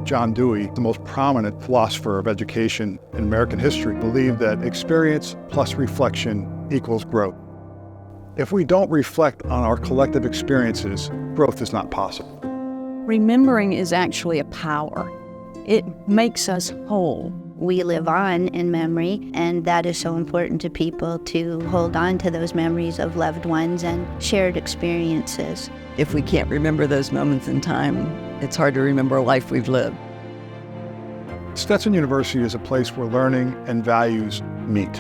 John Dewey, the most prominent philosopher of education in American history, believed that experience plus reflection equals growth. If we don't reflect on our collective experiences, growth is not possible. Remembering is actually a power. It makes us whole. We live on in memory, and that is so important to people to hold on to those memories of loved ones and shared experiences. If we can't remember those moments in time, it's hard to remember a life we've lived. Stetson University is a place where learning and values meet.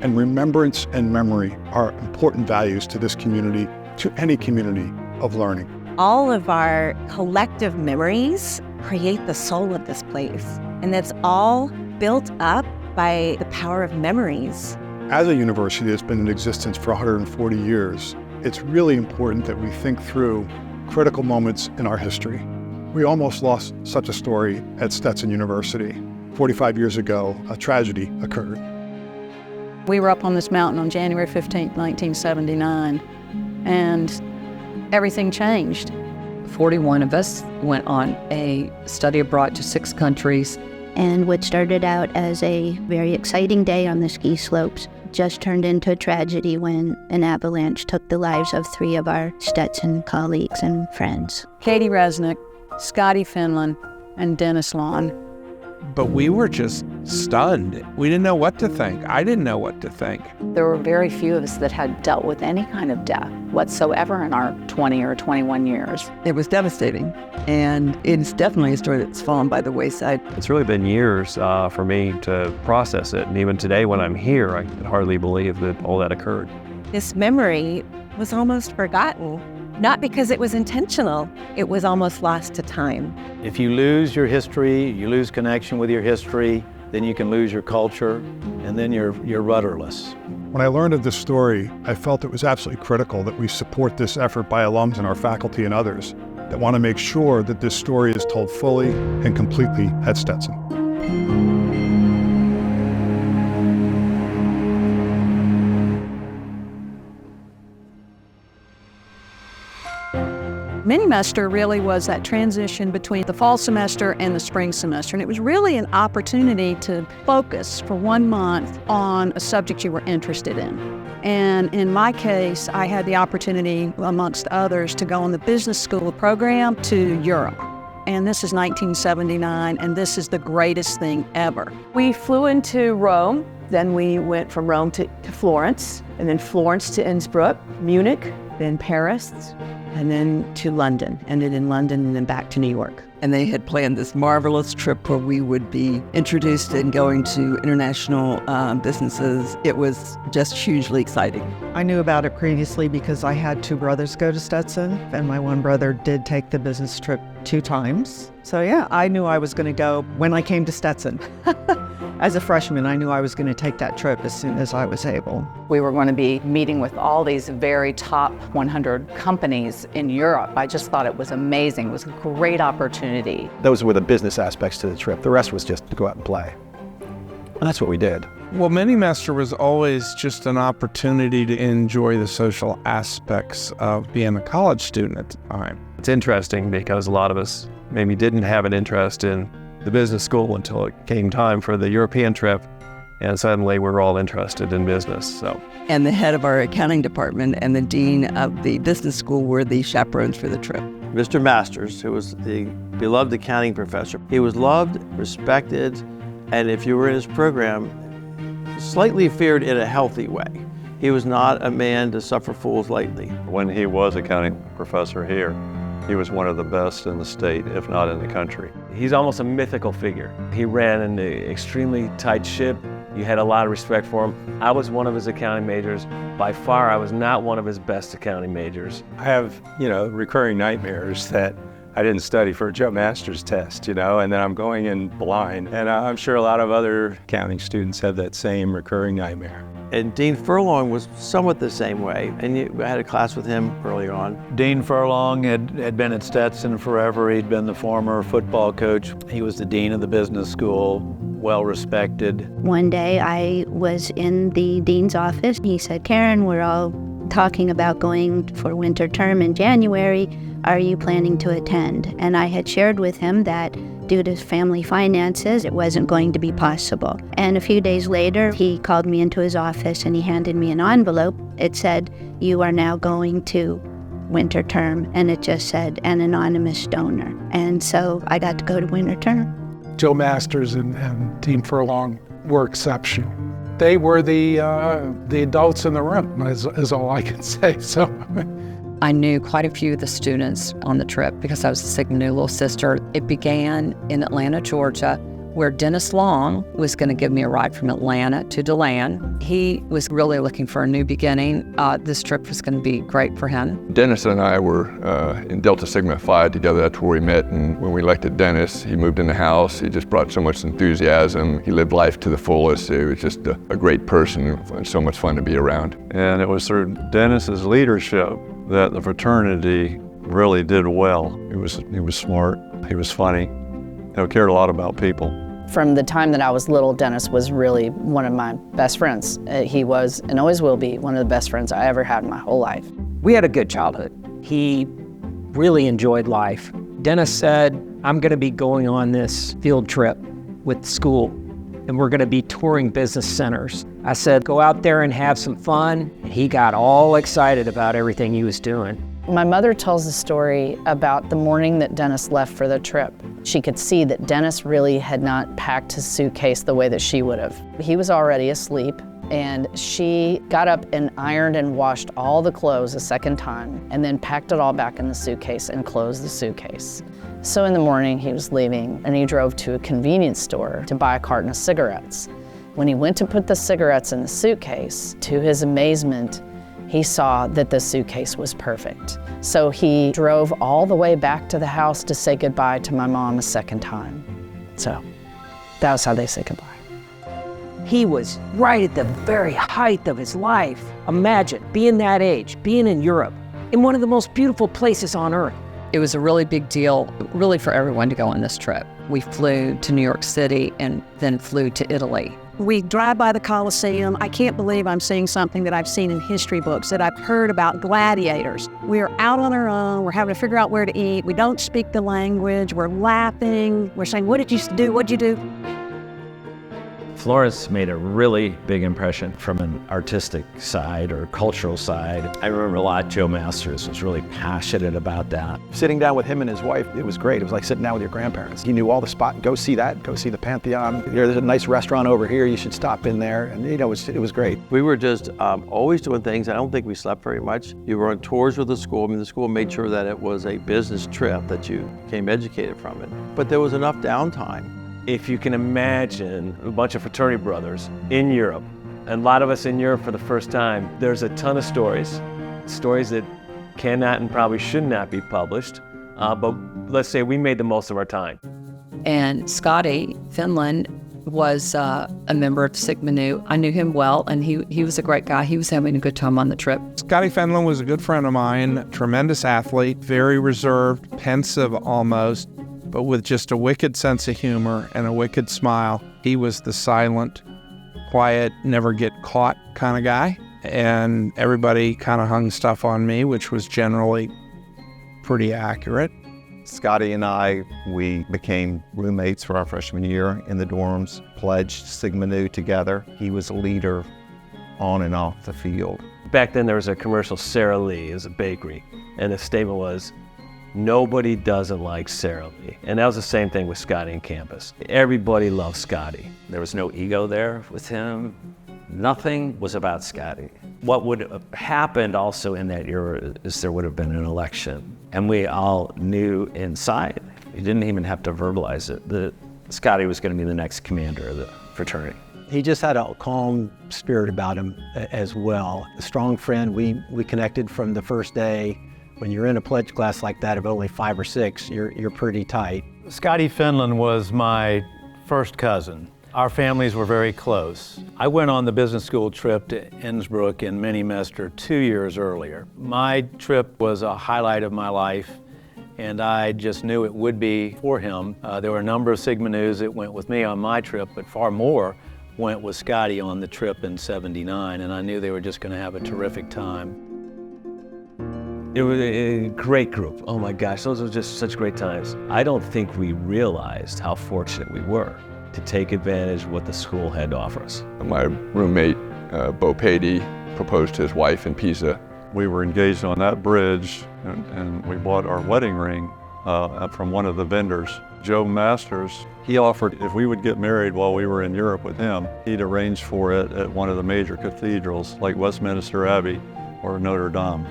And remembrance and memory are important values to this community, to any community of learning. All of our collective memories create the soul of this place. And that's all built up by the power of memories. As a university that's been in existence for 140 years, it's really important that we think through critical moments in our history. We almost lost such a story at Stetson University. 45 years ago, a tragedy occurred. We were up on this mountain on January 15, 1979, and everything changed. 41 of us went on a study abroad to 6 countries. And what started out as a very exciting day on the ski slopes just turned into a tragedy when an avalanche took the lives of 3 of our Stetson colleagues and friends. Katy Resnick, Scotty Finland, and Dennis Lawn. But we were just stunned. We didn't know what to think. I didn't know what to think. There were very few of us that had dealt with any kind of death whatsoever in our 20 or 21 years. It was devastating, and it's definitely a story that's fallen by the wayside. It's really been years for me to process it, and even today when I'm here, I can hardly believe that all that occurred. This memory was almost forgotten, not because it was intentional, it was almost lost to time. If you lose your history, you lose connection with your history, then you can lose your culture, and then you're rudderless. When I learned of this story, I felt it was absolutely critical that we support this effort by alums and our faculty and others that want to make sure that this story is told fully and completely at Stetson. Minimester really was that transition between the fall semester and the spring semester, and it was really an opportunity to focus for 1 month on a subject you were interested in. And in my case, I had the opportunity, amongst others, to go on the business school program to Europe. And this is 1979, and this is the greatest thing ever. We flew into Rome, then we went from Rome to Florence, and then Florence to Innsbruck, Munich, then Paris, and then to London, ended in London, and then back to New York. And they had planned this marvelous trip where we would be introduced and going to international businesses. It was just hugely exciting. I knew about it previously because I had 2 brothers go to Stetson, and my one brother did take the business trip 2 times. So yeah, I knew I was going to go when I came to Stetson. As a freshman, I knew I was going to take that trip as soon as I was able. We were going to be meeting with all these very top 100 companies in Europe. I just thought it was amazing. It was a great opportunity. Those were the business aspects to the trip. The rest was just to go out and play. And that's what we did. Well, Minimester was always just an opportunity to enjoy the social aspects of being a college student at the time. It's interesting because a lot of us maybe didn't have an interest in the business school until it came time for the European trip, and suddenly we're all interested in business. And the head of our accounting department and the dean of the business school were the chaperones for the trip. Mr. Masters, who was the beloved accounting professor, he was loved, respected, and if you were in his program, slightly feared in a healthy way. He was not a man to suffer fools lightly. When he was accounting professor here, he was one of the best in the state, if not in the country. He's almost a mythical figure. He ran an extremely tight ship. You had a lot of respect for him. I was one of his accounting majors. By far, I was not one of his best accounting majors. I have, recurring nightmares that I didn't study for a Joe Masters test, and then I'm going in blind. And I'm sure a lot of other accounting students have that same recurring nightmare. And Dean Furlong was somewhat the same way, and I had a class with him early on. Dean Furlong had been at Stetson forever. He'd been the former football coach. He was the dean of the business school, well respected. One day I was in the dean's office. He said, "Karen, we're all talking about going for winter term in January. Are you planning to attend? And I had shared with him that due to family finances, it wasn't going to be possible. And a few days later, he called me into his office and he handed me an envelope. It said, "You are now going to winter term," and it just said, "an anonymous donor." And so I got to go to winter term. Joe Masters and Team Furlong were exceptional. They were the adults in the room, is all I can say. So I knew quite a few of the students on the trip because I was a Sigma Nu little sister. It began in Atlanta, Georgia, where Dennis Long was going to give me a ride from Atlanta to DeLand. He was really looking for a new beginning. This trip was going to be great for him. Dennis and I were in Delta Sigma Phi together. That's where we met. And when we elected Dennis, he moved in the house. He just brought so much enthusiasm. He lived life to the fullest. He was just a great person and so much fun to be around. And it was through Dennis's leadership that the fraternity really did well. He was smart. He was funny. He cared a lot about people. From the time that I was little, Dennis was really one of my best friends. He was, and always will be, one of the best friends I ever had in my whole life. We had a good childhood. He really enjoyed life. Dennis said, "I'm going to be going on this field trip with school, and we're going to be touring business centers." I said, "Go out there and have some fun." And he got all excited about everything he was doing. My mother tells a story about the morning that Dennis left for the trip. She could see that Dennis really had not packed his suitcase the way that she would have. He was already asleep, and she got up and ironed and washed all the clothes a second time, and then packed it all back in the suitcase and closed the suitcase. So in the morning, he was leaving, and he drove to a convenience store to buy a carton of cigarettes. When he went to put the cigarettes in the suitcase, to his amazement, he saw that the suitcase was perfect. So he drove all the way back to the house to say goodbye to my mom a second time. So that was how they say goodbye. He was right at the very height of his life. Imagine being that age, being in Europe, in one of the most beautiful places on earth. It was a really big deal, really, for everyone to go on this trip. We flew to New York City and then flew to Italy. We drive by the Coliseum. I can't believe I'm seeing something that I've seen in history books, that I've heard about gladiators. We're out on our own. We're having to figure out where to eat. We don't speak the language. We're laughing. We're saying, "What did you do? What'd you do?" Florence made a really big impression from an artistic side or cultural side. I remember a lot Joe Masters was really passionate about that. Sitting down with him and his wife, it was great. It was like sitting down with your grandparents. He knew all the spots. Go see that, go see the Pantheon. There's a nice restaurant over here, you should stop in there. And it was great. We were just always doing things. I don't think we slept very much. You were on tours with the school. I mean, the school made sure that it was a business trip, that you became educated from it. But there was enough downtime. If you can imagine a bunch of fraternity brothers in Europe, and a lot of us in Europe for the first time, there's a ton of stories that cannot and probably should not be published, but let's say we made the most of our time. And Scotty, Finland, was a member of Sigma Nu. I knew him well, and he was a great guy. He was having a good time on the trip. Scotty Finland was a good friend of mine, tremendous athlete, very reserved, pensive almost, but with just a wicked sense of humor and a wicked smile. He was the silent, quiet, never get caught kind of guy. And everybody kind of hung stuff on me, which was generally pretty accurate. Scotty and I, we became roommates for our freshman year in the dorms, pledged Sigma Nu together. He was a leader on and off the field. Back then there was a commercial, Sara Lee is a bakery, and the statement was, "Nobody doesn't like Sara Lee." And that was the same thing with Scotty on campus. Everybody loved Scotty. There was no ego there with him. Nothing was about Scotty. What would have happened also in that era is there would have been an election. And we all knew inside, you didn't even have to verbalize it, that Scotty was going to be the next commander of the fraternity. He just had a calm spirit about him as well. A strong friend. We connected from the first day. When you're in a pledge class like that of only 5 or 6, you're pretty tight. Scotty Finland was my first cousin. Our families were very close. I went on the business school trip to Innsbruck in Minimaster 2 years earlier. My trip was a highlight of my life, and I just knew it would be for him. There were a number of Sigma Nus that went with me on my trip, but far more went with Scotty on the trip in '79, and I knew they were just going to have a terrific time. It was a great group. Oh my gosh, those were just such great times. I don't think we realized how fortunate we were to take advantage of what the school had to offer us. My roommate, Katy, proposed to his wife in Pisa. We were engaged on that bridge, and we bought our wedding ring from one of the vendors. Joe Masters, he offered if we would get married while we were in Europe with him, he'd arrange for it at one of the major cathedrals like Westminster Abbey or Notre Dame.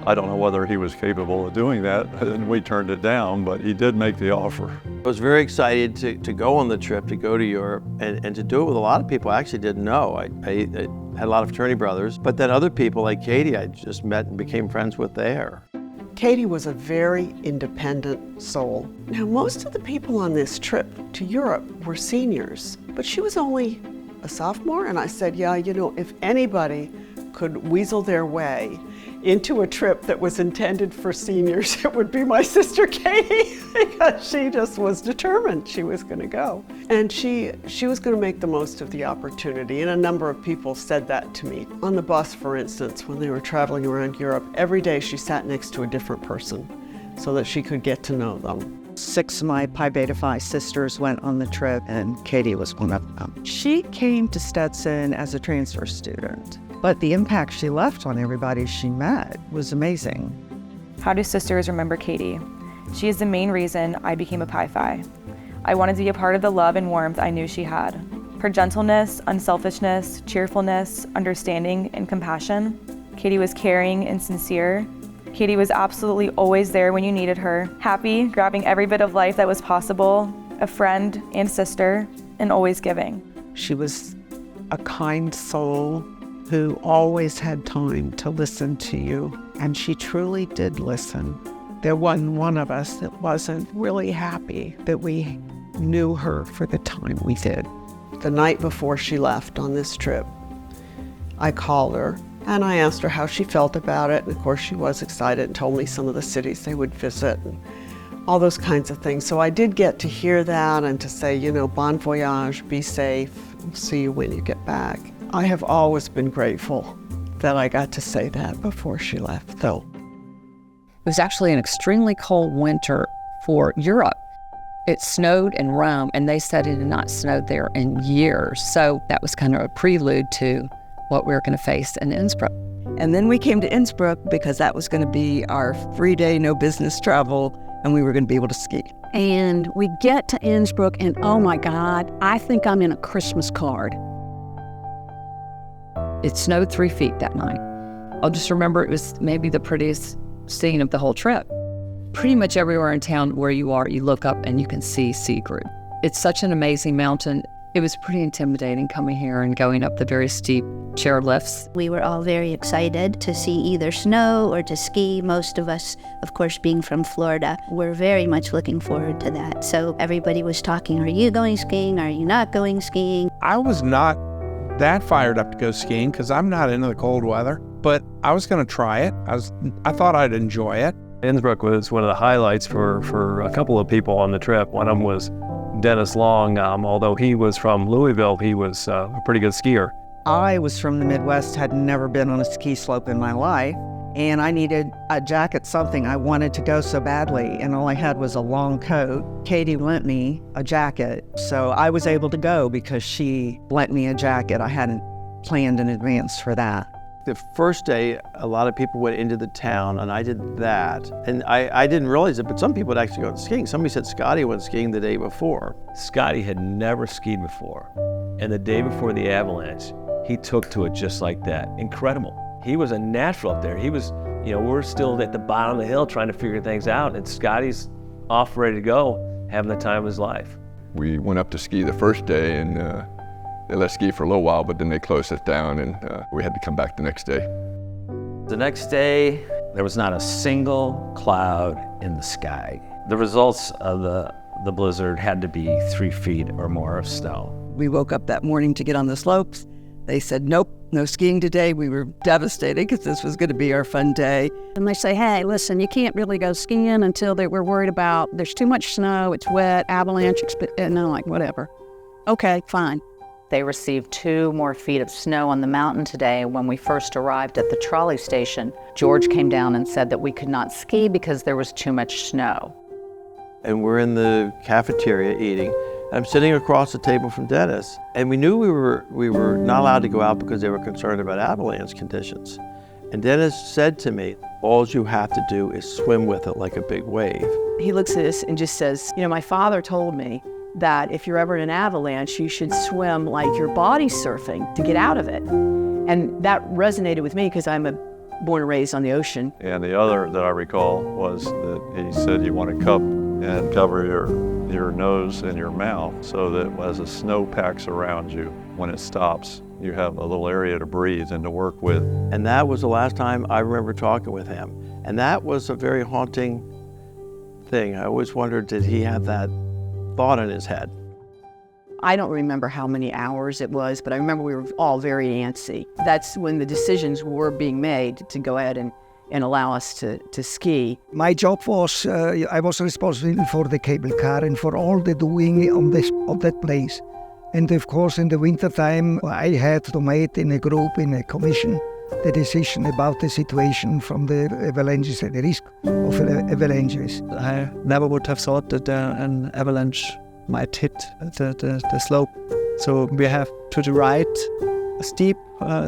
I don't know whether he was capable of doing that, and we turned it down, but he did make the offer. I was very excited to go on the trip, to go to Europe, and to do it with a lot of people I actually didn't know. I had a lot of fraternity brothers, but then other people like Katy I just met and became friends with there. Katy was a very independent soul. Now, most of the people on this trip to Europe were seniors, but she was only a sophomore, and I said, yeah, you know, if anybody could weasel their way into a trip that was intended for seniors, it would be my sister Katy, because she just was determined she was going to go. And she was going to make the most of the opportunity, and a number of people said that to me. On the bus, for instance, when they were traveling around Europe, every day she sat next to a different person so that she could get to know them. 6 of my Pi Beta Phi sisters went on the trip, and Katy was one of them. She came to Stetson as a transfer student, but the impact she left on everybody she met was amazing. How do sisters remember Katy? She is the main reason I became a Pi Phi. I wanted to be a part of the love and warmth I knew she had. Her gentleness, unselfishness, cheerfulness, understanding, and compassion. Katy was caring and sincere. Katy was absolutely always there when you needed her, happy, grabbing every bit of life that was possible, a friend and sister, and always giving. She was a kind soul who always had time to listen to you, and she truly did listen. There wasn't one of us that wasn't really happy that we knew her for the time we did. The night before she left on this trip, I called her and I asked her how she felt about it, and of course she was excited and told me some of the cities they would visit and all those kinds of things. So I did get to hear that and to say, you know, bon voyage, be safe, we'll see you when you get back. I have always been grateful that I got to say that before she left, though. It was actually an extremely cold winter for Europe. It snowed in Rome, and they said it had not snowed there in years. So that was kind of a prelude to what we were going to face in Innsbruck. And then we came to Innsbruck because that was going to be our free day, no business travel, and we were going to be able to ski. And we get to Innsbruck, and oh my God, I think I'm in a Christmas card. It snowed 3 feet that night. I'll just remember it was maybe the prettiest scene of the whole trip. Pretty much everywhere in town where you are, you look up and you can see Sea Group. It's such an amazing mountain. It was pretty intimidating coming here and going up the very steep chair lifts. We were all very excited to see either snow or to ski. Most of us, of course, being from Florida, were very much looking forward to that. So everybody was talking, are you going skiing? Are you not going skiing? I was not that fired up to go skiing because I'm not into the cold weather, but I was going to try it. I thought I'd enjoy it. Innsbruck was one of the highlights for a couple of people on the trip. One of them was Dennis Long. Although he was from Louisville, he was a pretty good skier. I was from the Midwest, had never been on a ski slope in my life, and I needed a jacket, something. I wanted to go so badly, and all I had was a long coat. Katy lent me a jacket, so I was able to go because she lent me a jacket. I hadn't planned in advance for that. The first day, a lot of people went into the town, and I did that. And I didn't realize it, but some people had actually gone skiing. Somebody said Scotty went skiing the day before. Scotty had never skied before. And the day before the avalanche, he took to it just like that. Incredible. He was a natural up there. He was, you know, we're still at the bottom of the hill trying to figure things out, and Scotty's off ready to go, having the time of his life. We went up to ski the first day, and they let us ski for a little while, but then they closed us down, and we had to come back the next day. The next day, there was not a single cloud in the sky. The results of the blizzard had to be 3 feet or more of snow. We woke up that morning to get on the slopes. They said, nope, no skiing today. We were devastated because this was going to be our fun day. And they say, hey, listen, you can't really go skiing until we're worried about there's too much snow, it's wet, avalanche, and I'm like, whatever. Okay, fine. They received 2 more feet of snow on the mountain today. When we first arrived at the trolley station, George came down and said that we could not ski because there was too much snow. And we're in the cafeteria eating. I'm sitting across the table from Dennis, and we knew we were not allowed to go out because they were concerned about avalanche conditions. And Dennis said to me, all you have to do is swim with it like a big wave. He looks at us and just says, you know, my father told me that if you're ever in an avalanche, you should swim like you're body surfing to get out of it. And that resonated with me because I'm born and raised on the ocean. And the other that I recall was that he said you want to cup and cover your nose and your mouth so that as the snow packs around you, when it stops, you have a little area to breathe and to work with. And that was the last time I remember talking with him. And that was a very haunting thing. I always wondered, did he have that thought in his head? I don't remember how many hours it was, but I remember we were all very antsy. That's when the decisions were being made to go ahead and allow us to ski. My job was, I was responsible for the cable car and for all the doing on that place. And of course, in the winter time, I had to make in a group, in a commission, the decision about the situation from the avalanches and the risk of avalanches. I never would have thought that an avalanche might hit the slope. So we have to the right steep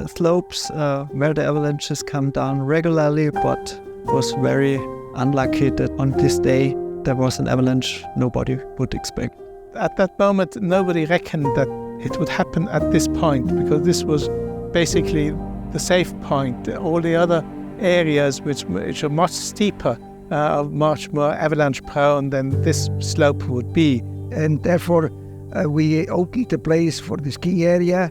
slopes where the avalanches come down regularly, but was very unlucky that on this day there was an avalanche nobody would expect. At that moment, nobody reckoned that it would happen at this point, because this was basically the safe point. All the other areas which are much steeper are much more avalanche prone than this slope would be. And therefore we opened the place for the ski area,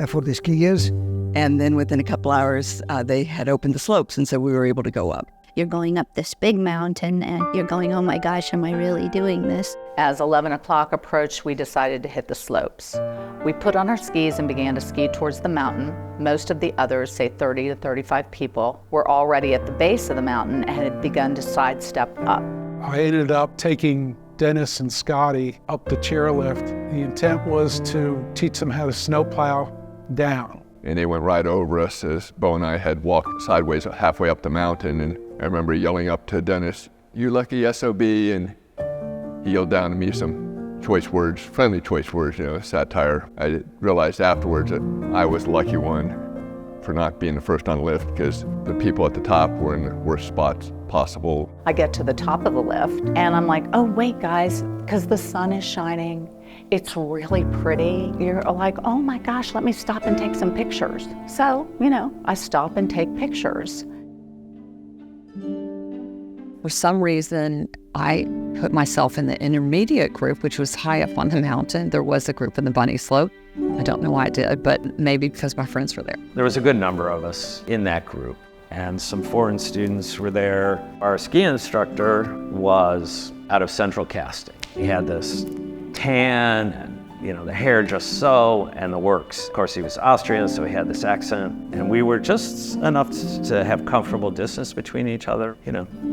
for the skiers. And then within a couple hours, they had opened the slopes, and so we were able to go up. You're going up this big mountain and you're going, oh my gosh, am I really doing this? As 11 o'clock approached, we decided to hit the slopes. We put on our skis and began to ski towards the mountain. Most of the others, say 30 to 35 people, were already at the base of the mountain and had begun to sidestep up. I ended up taking Dennis and Scotty up the chairlift. The intent was to teach them how to snowplow down. And they went right over us as Bo and I had walked sideways halfway up the mountain. And I remember yelling up to Dennis, "You lucky SOB," and he yelled down to me some choice words, friendly choice words, satire. I realized afterwards that I was the lucky one for not being the first on the lift, because the people at the top were in the worst spots possible. I get to the top of the lift and I'm like, oh wait guys, because the sun is shining. It's really pretty. You're like, oh my gosh, let me stop and take some pictures. So, I stop and take pictures. For some reason, I put myself in the intermediate group, which was high up on the mountain. There was a group in the bunny slope. I don't know why I did, but maybe because my friends were there. There was a good number of us in that group, and some foreign students were there. Our ski instructor was out of central casting. He had this tan and the hair just so, and the works. Of course, he was Austrian, so he had this accent. And we were just enough to have comfortable distance between each other.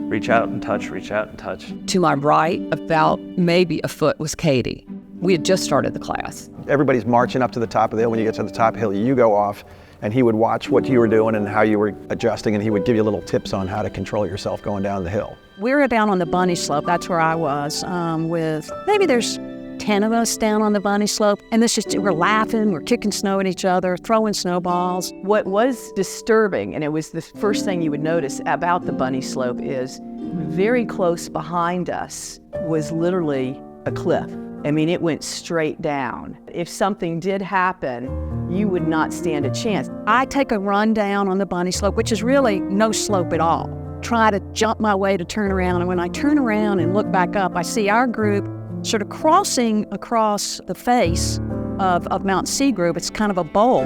Reach out and touch, reach out and touch. To my right, about maybe a foot, was Katy. We had just started the class. Everybody's marching up to the top of the hill. When you get to the top hill, you go off, and he would watch what you were doing and how you were adjusting, and he would give you little tips on how to control yourself going down the hill. We were down on the bunny slope. That's where I was with, maybe there's 10 of us down on the bunny slope, and we're laughing, we're kicking snow at each other, throwing snowballs. What was disturbing, and it was the first thing you would notice about the bunny slope, is very close behind us was literally a cliff. I mean, it went straight down. If something did happen, you would not stand a chance. I take a run down on the bunny slope, which is really no slope at all. Try to jump my way to turn around, and when I turn around and look back up, I see our group sort of crossing across the face of Mount C Group. It's kind of a bowl.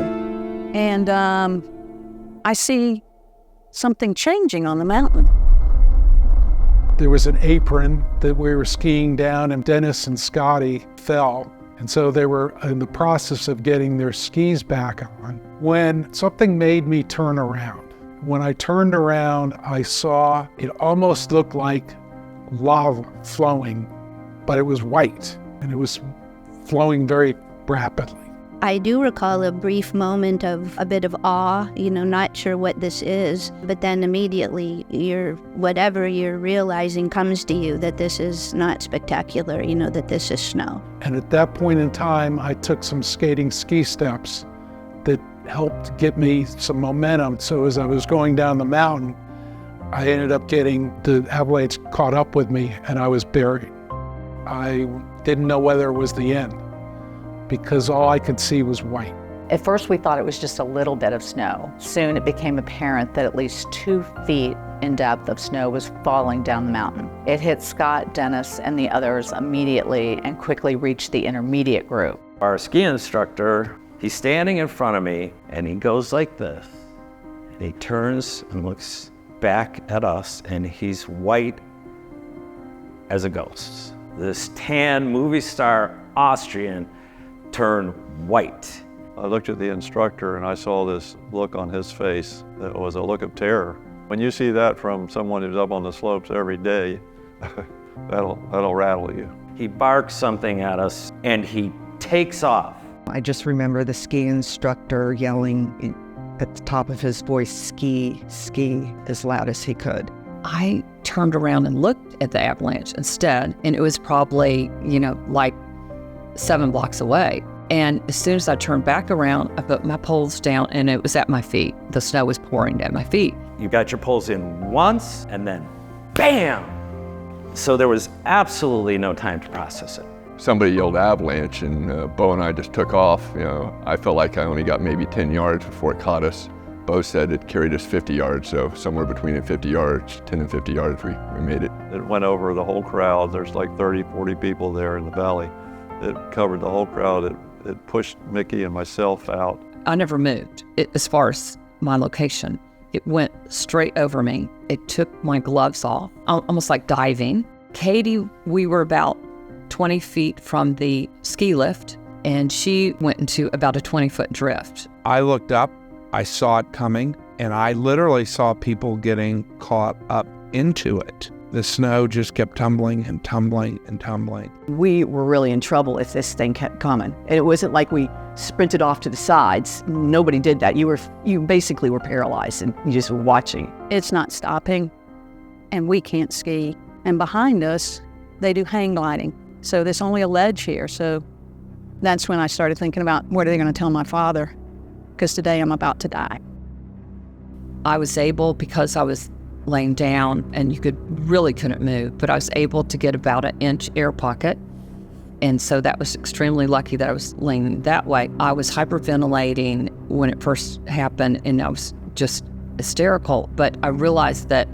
And I see something changing on the mountain. There was an apron that we were skiing down, and Dennis and Scotty fell. And so they were in the process of getting their skis back on when something made me turn around. When I turned around, I saw it almost looked like lava flowing, but it was white, and it was flowing very rapidly. I do recall a brief moment of a bit of awe, not sure what this is, but then immediately whatever you're realizing comes to you that this is not spectacular, that this is snow. And at that point in time, I took some skating ski steps that helped give me some momentum. So as I was going down the mountain, I ended up getting the avalanche caught up with me and I was buried. I didn't know whether it was the end because all I could see was white. At first we thought it was just a little bit of snow. Soon it became apparent that at least 2 feet in depth of snow was falling down the mountain. It hit Scott, Dennis, and the others immediately and quickly reached the intermediate group. Our ski instructor, he's standing in front of me and he goes like this. And he turns and looks back at us and he's white as a ghost. This tan movie star Austrian turned white. I looked at the instructor and I saw this look on his face that was a look of terror. When you see that from someone who's up on the slopes every day, that'll rattle you. He barks something at us and he takes off. I just remember the ski instructor yelling at the top of his voice, ski, ski, as loud as he could. I turned around and looked at the avalanche instead, and it was probably, like 7 blocks away. And as soon as I turned back around, I put my poles down and it was at my feet. The snow was pouring at my feet. You got your poles in once and then bam! So there was absolutely no time to process it. Somebody yelled avalanche and Bo and I just took off. I felt like I only got maybe 10 yards before it caught us. Bo said it carried us 50 yards, so somewhere between 50 yards, 10 and 50 yards, we made it. It went over the whole crowd. There's like 30, 40 people there in the valley. It covered the whole crowd. It pushed Mickey and myself out. I never moved as far as my location. It went straight over me. It took my gloves off, almost like diving. Katy, we were about 20 feet from the ski lift, and she went into about a 20-foot drift. I looked up, I saw it coming, and I literally saw people getting caught up into it. The snow just kept tumbling and tumbling and tumbling. We were really in trouble if this thing kept coming. And it wasn't like we sprinted off to the sides. Nobody did that. You basically were paralyzed and you just were watching. It's not stopping, and we can't ski. And behind us, they do hang gliding. So there's only a ledge here. So that's when I started thinking about what are they going to tell my father? Because today I'm about to die. I was able, because I was laying down and you really couldn't move, but I was able to get about an inch air pocket. And so that was extremely lucky that I was laying that way. I was hyperventilating when it first happened and I was just hysterical, but I realized that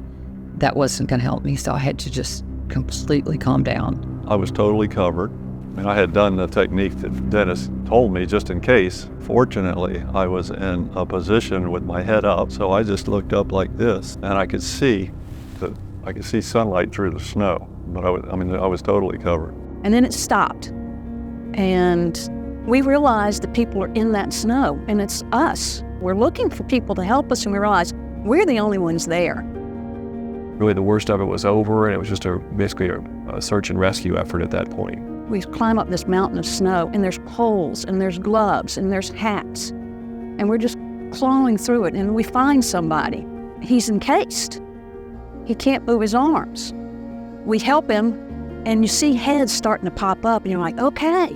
wasn't going to help me. So I had to just completely calm down. I was totally covered. I had done the technique that Dennis told me just in case. Fortunately, I was in a position with my head up, so I just looked up like this, and I could see sunlight through the snow. But I was totally covered. And then it stopped, and we realized that people are in that snow, and it's us. We're looking for people to help us, and we realized we're the only ones there. Really, the worst of it was over, and it was just basically a search and rescue effort at that point. We climb up this mountain of snow, and there's poles, and there's gloves, and there's hats. And we're just clawing through it, and we find somebody. He's encased. He can't move his arms. We help him, and you see heads starting to pop up, and you're like, okay,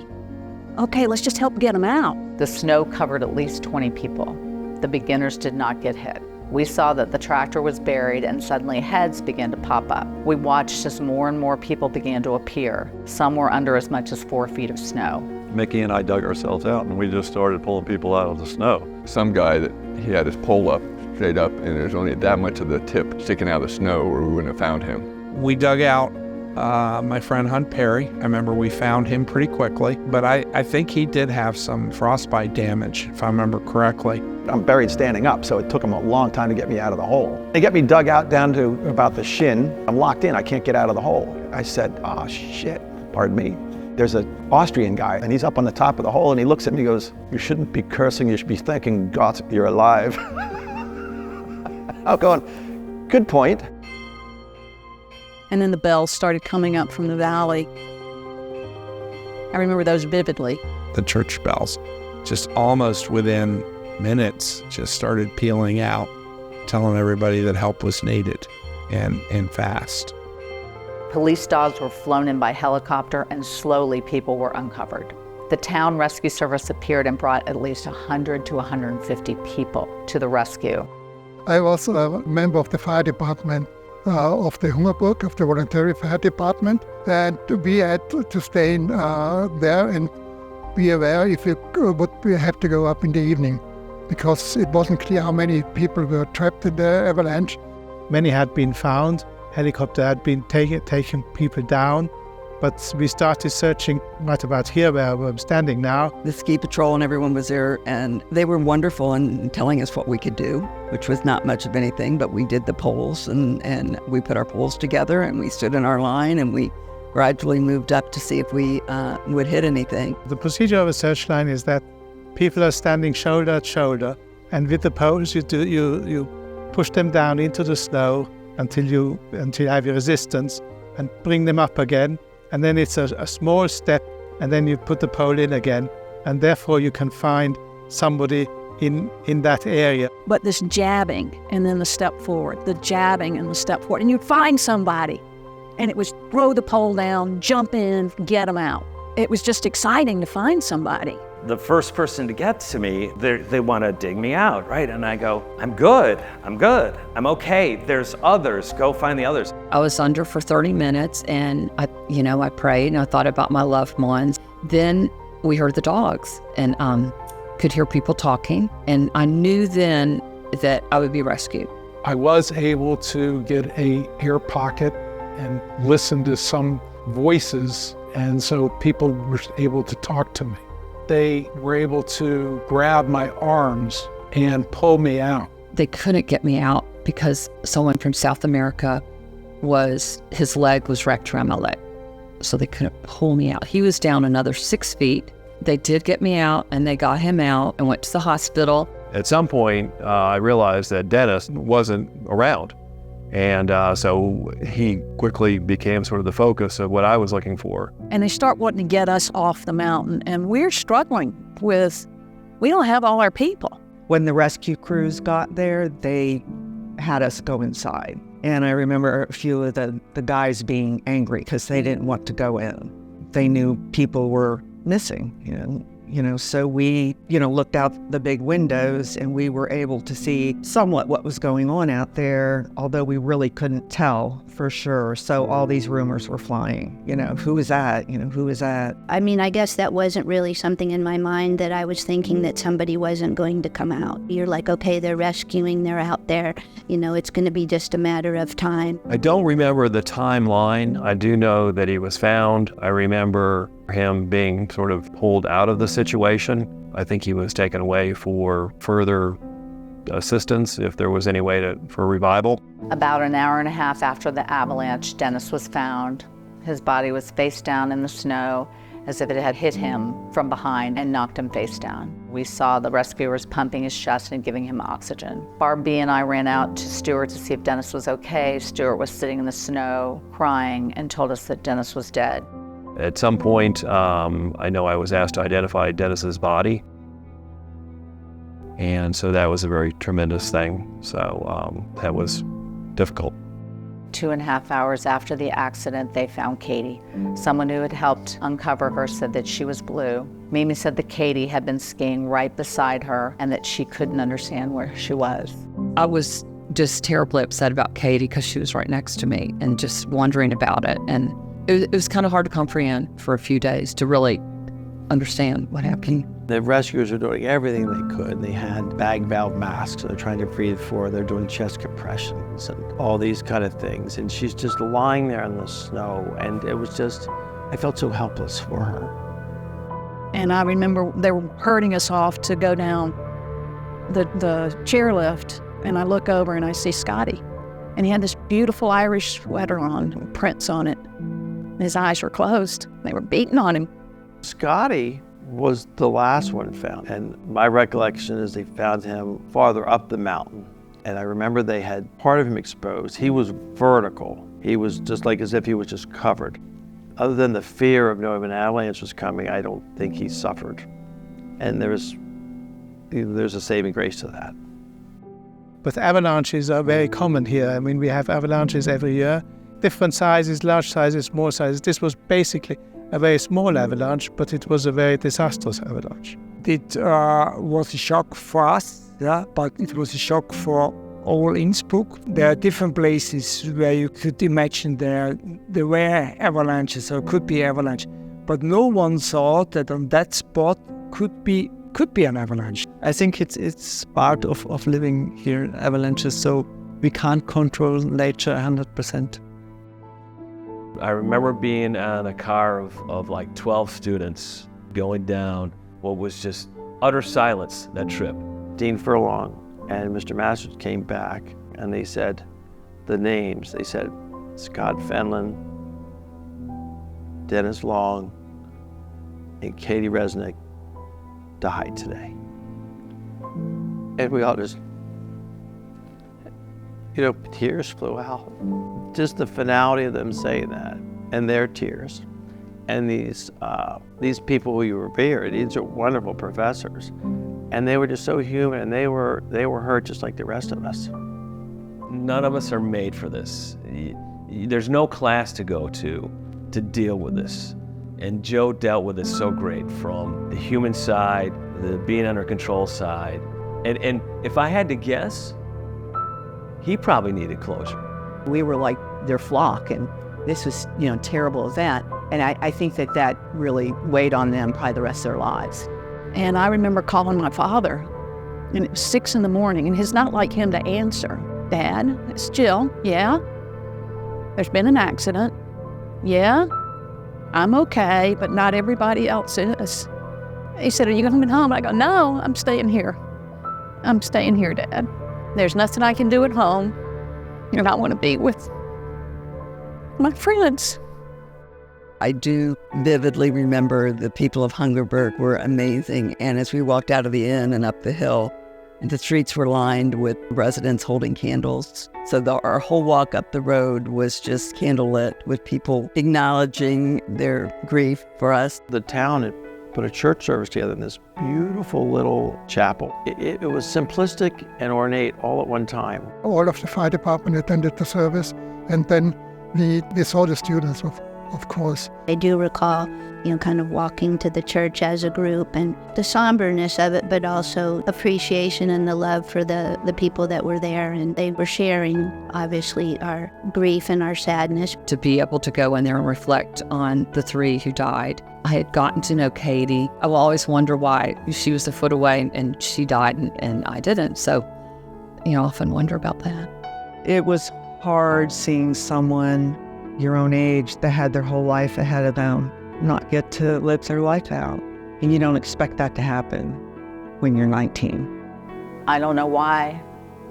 let's just help get him out. The snow covered at least 20 people. The beginners did not get hit. We saw that the tractor was buried and suddenly heads began to pop up. We watched as more and more people began to appear. Some were under as much as 4 feet of snow. Mickey and I dug ourselves out and we just started pulling people out of the snow. Some guy he had his pole up, straight up, and there's only that much of the tip sticking out of the snow or we wouldn't have found him. We dug out my friend Hunt Perry. I remember we found him pretty quickly, but I think he did have some frostbite damage, if I remember correctly. I'm buried standing up, so it took them a long time to get me out of the hole. They get me dug out down to about the shin. I'm locked in, I can't get out of the hole. I said, oh shit, pardon me. There's an Austrian guy, and he's up on the top of the hole, and he looks at me and goes, you shouldn't be cursing, you should be thanking God you're alive. I'm going, good point. And then the bells started coming up from the valley. I remember those vividly. The church bells. just almost within minutes, just started peeling out, telling everybody that help was needed and fast. Police dogs were flown in by helicopter, and slowly people were uncovered. The town rescue service appeared and brought at least 100 to 150 people to the rescue. I was a member of the fire department of the Innsbruck, of the voluntary fire department, and we had to stay there and be aware if it would have to go up in the evening, because it wasn't clear how many people were trapped in the avalanche. Many had been found. Helicopter had been taking people down, but we started searching right about here where I'm standing now. The ski patrol and everyone was there, and they were wonderful in telling us what we could do, which was not much of anything, but we did the poles, and we put our poles together, and we stood in our line, and we gradually moved up to see if we would hit anything. The procedure of a search line is that people are standing shoulder to shoulder, and with the poles you push them down into the snow until you have your resistance, and bring them up again. And then it's a small step, and then you put the pole in again, and therefore you can find somebody in that area. But this jabbing and then the step forward, the jabbing and the step forward, and you'd find somebody, and it was throw the pole down, jump in, get them out. It was just exciting to find somebody. The first person to get to me, they want to dig me out, right? And I go, I'm good, I'm okay. There's others, go find the others. I was under for 30 minutes, and I prayed and I thought about my loved ones. Then we heard the dogs and could hear people talking, and I knew then that I would be rescued. I was able to get an air pocket and listen to some voices, and so people were able to talk to me. They were able to grab my arms and pull me out. They couldn't get me out because someone from South America his leg was wrapped around my leg. So they couldn't pull me out. He was down another 6 feet. They did get me out, and they got him out and went to the hospital. At some point, I realized that Dennis wasn't around. And so he quickly became sort of the focus of what I was looking for. And they start wanting to get us off the mountain, and we're struggling with, we don't have all our people. When the rescue crews got there, they had us go inside. And I remember a few of the guys being angry because they didn't want to go in. They knew people were missing, so we, looked out the big windows, and we were able to see somewhat what was going on out there, although we really couldn't tell for sure. So all these rumors were flying, who is that? Who is that? I mean, I guess that wasn't really something in my mind, that I was thinking that somebody wasn't going to come out. You're like, okay, they're rescuing, they're out there, it's going to be just a matter of time. I don't remember the timeline. I do know that he was found. I remember him being sort of pulled out of the situation. I think he was taken away for further assistance if there was any way for revival. About an hour and a half after the avalanche, Dennis was found. His body was face down in the snow, as if it had hit him from behind and knocked him face down. We saw the rescuers pumping his chest and giving him oxygen. Barb B and I ran out to Stuart to see if Dennis was okay. Stuart was sitting in the snow, crying, and told us that Dennis was dead. At some point, I know I was asked to identify Dennis's body. And so that was a very tremendous thing. So that was difficult. 2.5 hours after the accident, they found Katy. Someone who had helped uncover her said that she was blue. Mimi said that Katy had been skiing right beside her and that she couldn't understand where she was. I was just terribly upset about Katy because she was right next to me and just wondering about it. And it was kind of hard to comprehend for a few days to really understand what happened. The rescuers are doing everything they could. They had bag valve masks they're trying to breathe for. They're doing chest compressions and all these kind of things. And she's just lying there in the snow. And it was just, I felt so helpless for her. And I remember they were herding us off to go down the chairlift. And I look over and I see Scotty. And he had this beautiful Irish sweater on, with prints on it. His eyes were closed. They were beating on him. Scotty was the last one found. And my recollection is they found him farther up the mountain. And I remember they had part of him exposed. He was vertical. He was just like as if he was just covered. Other than the fear of knowing an avalanche was coming, I don't think he suffered And there's a saving grace to that. But avalanches are very common here. I mean, we have avalanches every year. Different sizes, large sizes, small sizes. This was basically a very small avalanche, but it was a very disastrous avalanche. It was a shock for us, yeah, but it was a shock for all Innsbruck. There are different places where you could imagine there were avalanches or could be avalanche, but no one thought that on that spot could be an avalanche. I think it's part of living here, avalanches, so we can't control nature 100%. I remember being on a car of like 12 students going down what was just utter silence that trip. Dean Furlong and Mr. Masters came back and they said the names. They said Scott Fenlon, Dennis Long, and Katy Resnick died today. And we all just, tears flew out. Just the finality of them saying that and their tears. And these people we revered, these are wonderful professors. And they were just so human, and they were hurt just like the rest of us. None of us are made for this. There's no class to go to deal with this. And Joe dealt with it so great, from the human side, the being under control side. And if I had to guess, he probably needed closure. We were like their flock, and this was, a terrible event. And I think that really weighed on them probably the rest of their lives. And I remember calling my father, and it was 6 a.m, and it's not like him to answer. Dad, it's Jill. Yeah? There's been an accident. Yeah? I'm okay, but not everybody else is. He said, are you coming home? I go, no, I'm staying here. I'm staying here, Dad. There's nothing I can do at home, and I want to be with my friends. I do vividly remember the people of Hungerberg were amazing. And as we walked out of the inn and up the hill, the streets were lined with residents holding candles. So our whole walk up the road was just candlelit with people acknowledging their grief for us. The town had put a church service together in this beautiful little chapel. It was simplistic and ornate all at one time. All of the fire department attended the service, and then we saw the students, of course. I do recall, kind of walking to the church as a group and the somberness of it, but also appreciation and the love for the people that were there. And they were sharing, obviously, our grief and our sadness. To be able to go in there and reflect on the 3 who died. I had gotten to know Katy. I will always wonder why she was a foot away and she died and I didn't. So, I often wonder about that. It was hard seeing someone your own age that had their whole life ahead of them not get to live their life out. And you don't expect that to happen when you're 19. I don't know why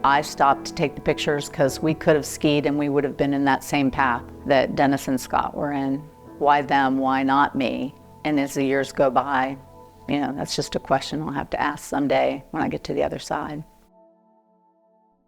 I stopped to take the pictures, because we could have skied and we would have been in that same path that Dennis and Scott were in. Why them? Why not me? And as the years go by, that's just a question I'll have to ask someday when I get to the other side.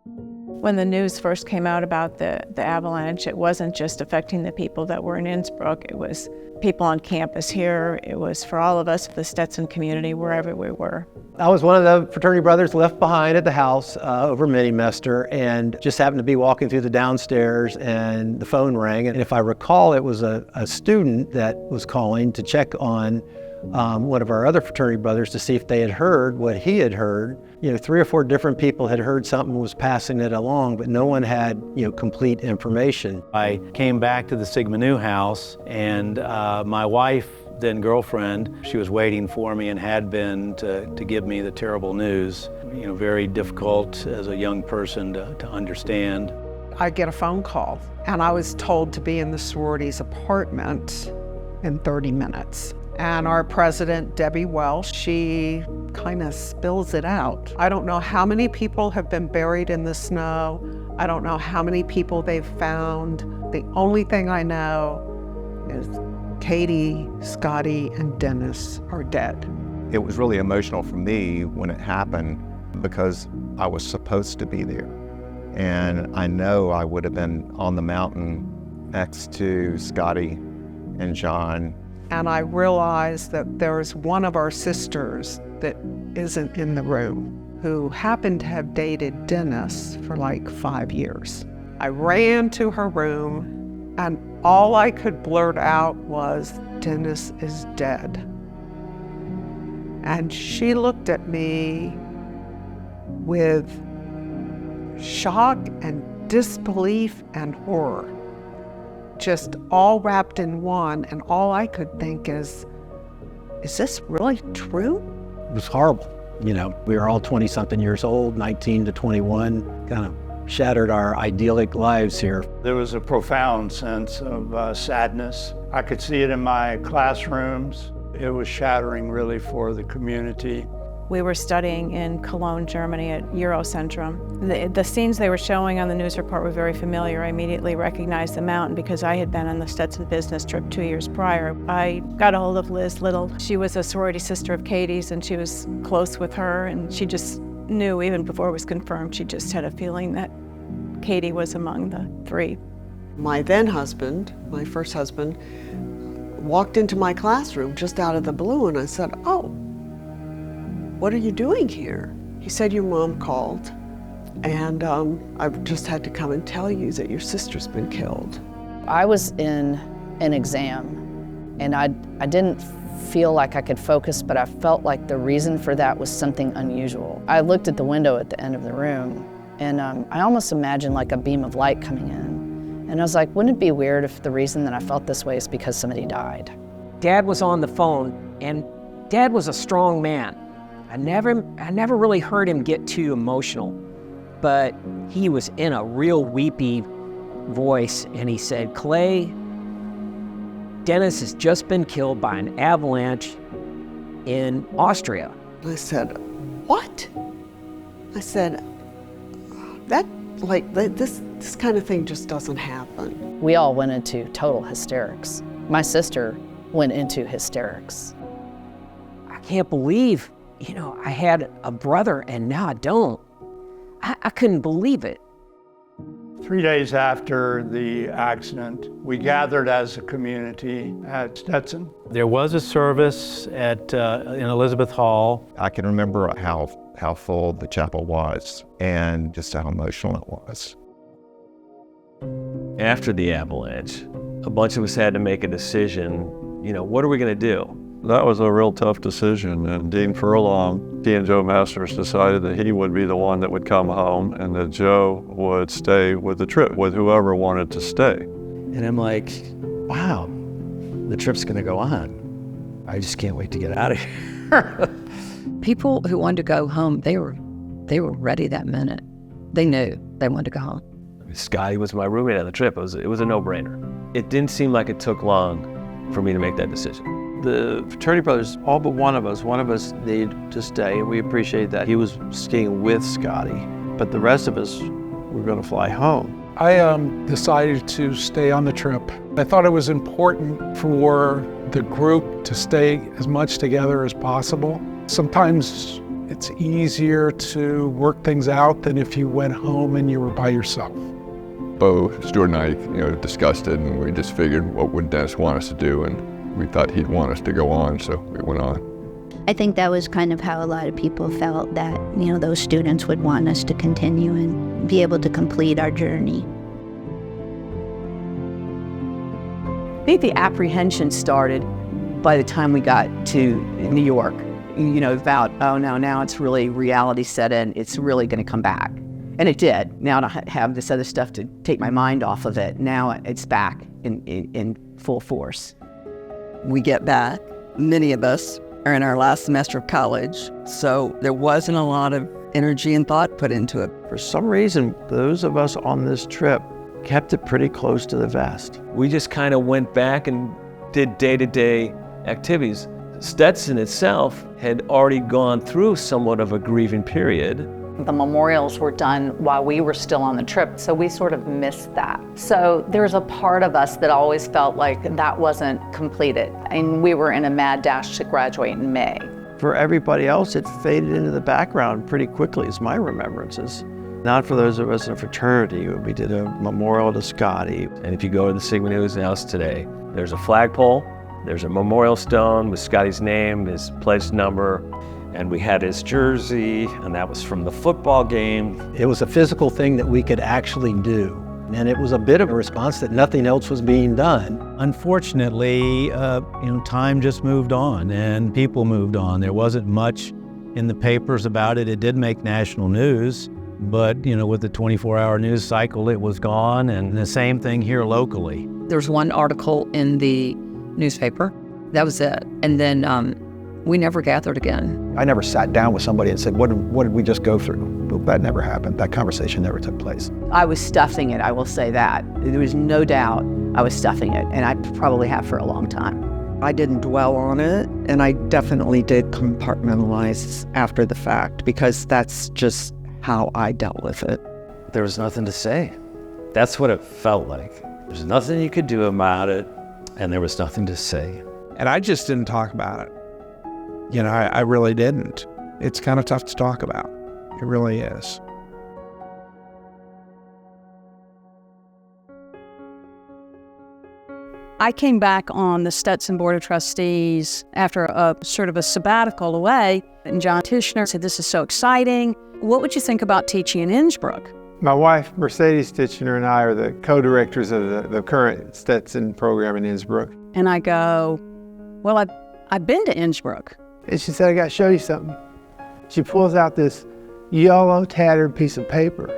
When the news first came out about the avalanche, it wasn't just affecting the people that were in Innsbruck. It was people on campus here. It was for all of us, the Stetson community, wherever we were. I was one of the fraternity brothers left behind at the house over mini-mester, and just happened to be walking through the downstairs and the phone rang. And if I recall, it was a student that was calling to check on one of our other fraternity brothers to see if they had heard what he had heard. 3 or 4 different people had heard something, was passing it along, but no one had, complete information. I came back to the Sigma Nu house, and my wife, then girlfriend, she was waiting for me and had been to give me the terrible news. Very difficult as a young person to understand. I get a phone call, and I was told to be in the sorority's apartment in 30 minutes. And our president, Debbie Welsh, she kind of spills it out. I don't know how many people have been buried in the snow. I don't know how many people they've found. The only thing I know is Katy, Scotty, and Dennis are dead. It was really emotional for me when it happened, because I was supposed to be there. And I know I would have been on the mountain next to Scotty and John. And I realized that there was one of our sisters that isn't in the room who happened to have dated Dennis for like 5 years. I ran to her room and all I could blurt out was, "Dennis is dead." And she looked at me with shock and disbelief and horror, just all wrapped in one. And all I could think is this really true? It was horrible. You know, we were all 20-something years old, 19 to 21, kind of shattered our idyllic lives here. There was a profound sense of sadness. I could see it in my classrooms. It was shattering really for the community. We were studying in Cologne, Germany at Eurocentrum. The scenes they were showing on the news report were very familiar. I immediately recognized the mountain because I had been on the Stetson business trip 2 years prior. I got a hold of Liz Little. She was a sorority sister of Katy's and she was close with her, and she just knew even before it was confirmed, she just had a feeling that Katy was among the three. My then husband, my first husband, walked into my classroom just out of the blue, and I said, "Oh, what are you doing here?" He said, "Your mom called, and I've just had to come and tell you that your sister's been killed." I was in an exam, and I didn't feel like I could focus, but I felt like the reason for that was something unusual. I looked at the window at the end of the room, and I almost imagined like a beam of light coming in. And I was like, wouldn't it be weird if the reason that I felt this way is because somebody died? Dad was on the phone, and Dad was a strong man. I never really heard him get too emotional, but he was in a real weepy voice, and he said, "Clay, Dennis has just been killed by an avalanche in Austria." I said, "What?" I said, this kind of thing just doesn't happen. We all went into total hysterics. My sister went into hysterics. I can't believe, I had a brother and now I don't. I couldn't believe it. 3 days after the accident, we gathered as a community at Stetson. There was a service in Elizabeth Hall. I can remember how full the chapel was and just how emotional it was. After the avalanche, a bunch of us had to make a decision, what are we going to do? That was a real tough decision, and Dean Furlong, he and Joe Masters decided that he would be the one that would come home and that Joe would stay with the trip, with whoever wanted to stay. And I'm like, wow, the trip's gonna go on. I just can't wait to get out of here. People who wanted to go home, they were ready that minute. They knew they wanted to go home. Scotty was my roommate on the trip. It was a no-brainer. It didn't seem like it took long for me to make that decision. The fraternity brothers, all but one of us needed to stay, and we appreciate that. He was skiing with Scotty, but the rest of us were going to fly home. I decided to stay on the trip. I thought it was important for the group to stay as much together as possible. Sometimes it's easier to work things out than if you went home and you were by yourself. Bo, Stuart and I, discussed it, and we just figured what would Dennis want us to do, and we thought he'd want us to go on, so we went on. I think that was kind of how a lot of people felt, that, those students would want us to continue and be able to complete our journey. I think the apprehension started by the time we got to New York, about, oh no, now it's really reality set in, it's really going to come back. And it did. Now I have this other stuff to take my mind off of it. Now it's back in full force. We get back, many of us are in our last semester of college, so there wasn't a lot of energy and thought put into it. For some reason, those of us on this trip kept it pretty close to the vest. We just kind of went back and did day-to-day activities. Stetson itself had already gone through somewhat of a grieving period. The memorials were done while we were still on the trip, so we sort of missed that. So there's a part of us that always felt like that wasn't completed, and we were in a mad dash to graduate in May. For everybody else, it faded into the background pretty quickly, is my remembrances. Not for those of us in a fraternity. We did a memorial to Scotty. And if you go to the Sigma Nu's house today, there's a flagpole, there's a memorial stone with Scotty's name, his pledge number. and we had his jersey, and that was from the football game. It was a physical thing that we could actually do. And it was a bit of a response that nothing else was being done. Unfortunately, time just moved on and people moved on. There wasn't much in the papers about it. It did make national news, but with the 24-hour news cycle, it was gone. And the same thing here locally. There was one article in the newspaper. That was it. And then we never gathered again. I never sat down with somebody and said, what did we just go through? That never happened. That conversation never took place. I was stuffing it, I will say that. There was no doubt I was stuffing it, and I probably have for a long time. I didn't dwell on it, and I definitely did compartmentalize after the fact, because that's just how I dealt with it. There was nothing to say. That's what it felt like. There's nothing you could do about it, and there was nothing to say. And I just didn't talk about it. I really didn't. It's kind of tough to talk about. It really is. I came back on the Stetson Board of Trustees after a sort of a sabbatical away, and John Tishner said, "This is so exciting. What would you think about teaching in Innsbruck?" My wife, Mercedes Tishner, and I are the co-directors of the current Stetson program in Innsbruck. And I go, "Well, I've been to Innsbruck." And she said, "I got to show you something." She pulls out this yellow, tattered piece of paper,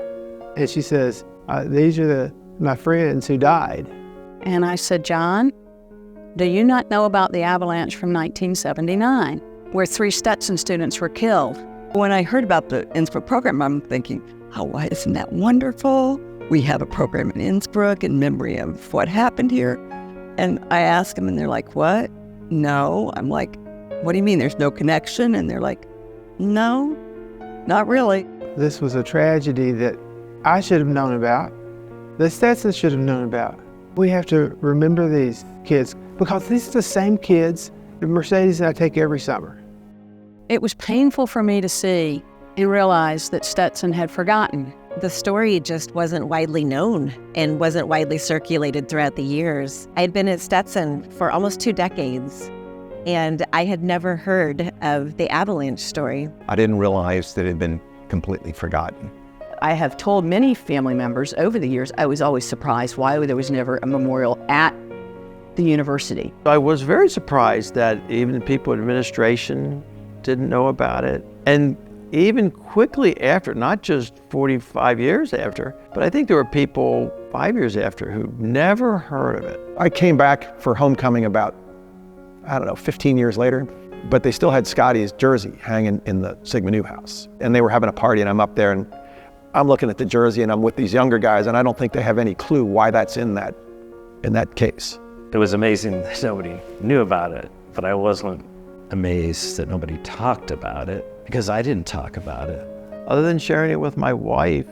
and she says, "These are my friends who died." And I said, "John, do you not know about the avalanche from 1979, where 3 Stetson students were killed?" When I heard about the Innsbruck program, I'm thinking, isn't that wonderful? We have a program in Innsbruck in memory of what happened here. And I asked them, and they're like, "What? No." I'm like, "What do you mean there's no connection?" And they're like, "No, not really." This was a tragedy that I should have known about. The Stetsons should have known about. We have to remember these kids, because these are the same kids that Mercedes and I take every summer. It was painful for me to see and realize that Stetson had forgotten. The story just wasn't widely known and wasn't widely circulated throughout the years. I had been at Stetson for almost 2 decades, and I had never heard of the avalanche story. I didn't realize that it had been completely forgotten. I have told many family members over the years, I was always surprised why there was never a memorial at the university. I was very surprised that even people in administration didn't know about it. And even quickly after, not just 45 years after, but I think there were people 5 years after who never heard of it. I came back for homecoming about, 15 years later, but they still had Scotty's jersey hanging in the Sigma Nu house. And they were having a party, and I'm up there and I'm looking at the jersey, and I'm with these younger guys, and I don't think they have any clue why that's in that case. It was amazing that nobody knew about it, but I wasn't amazed that nobody talked about it, because I didn't talk about it. Other than sharing it with my wife,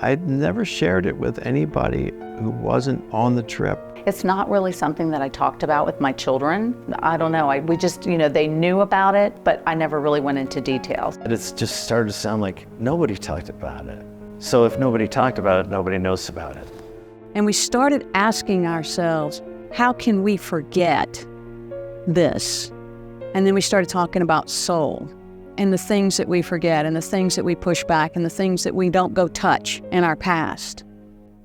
I'd never shared it with anybody who wasn't on the trip. It's not really something that I talked about with my children. I don't know, we just, they knew about it, but I never really went into details. And it's just started to sound like nobody talked about it. So if nobody talked about it, nobody knows about it. And we started asking ourselves, how can we forget this? And then we started talking about soul and the things that we forget and the things that we push back and the things that we don't go touch in our past.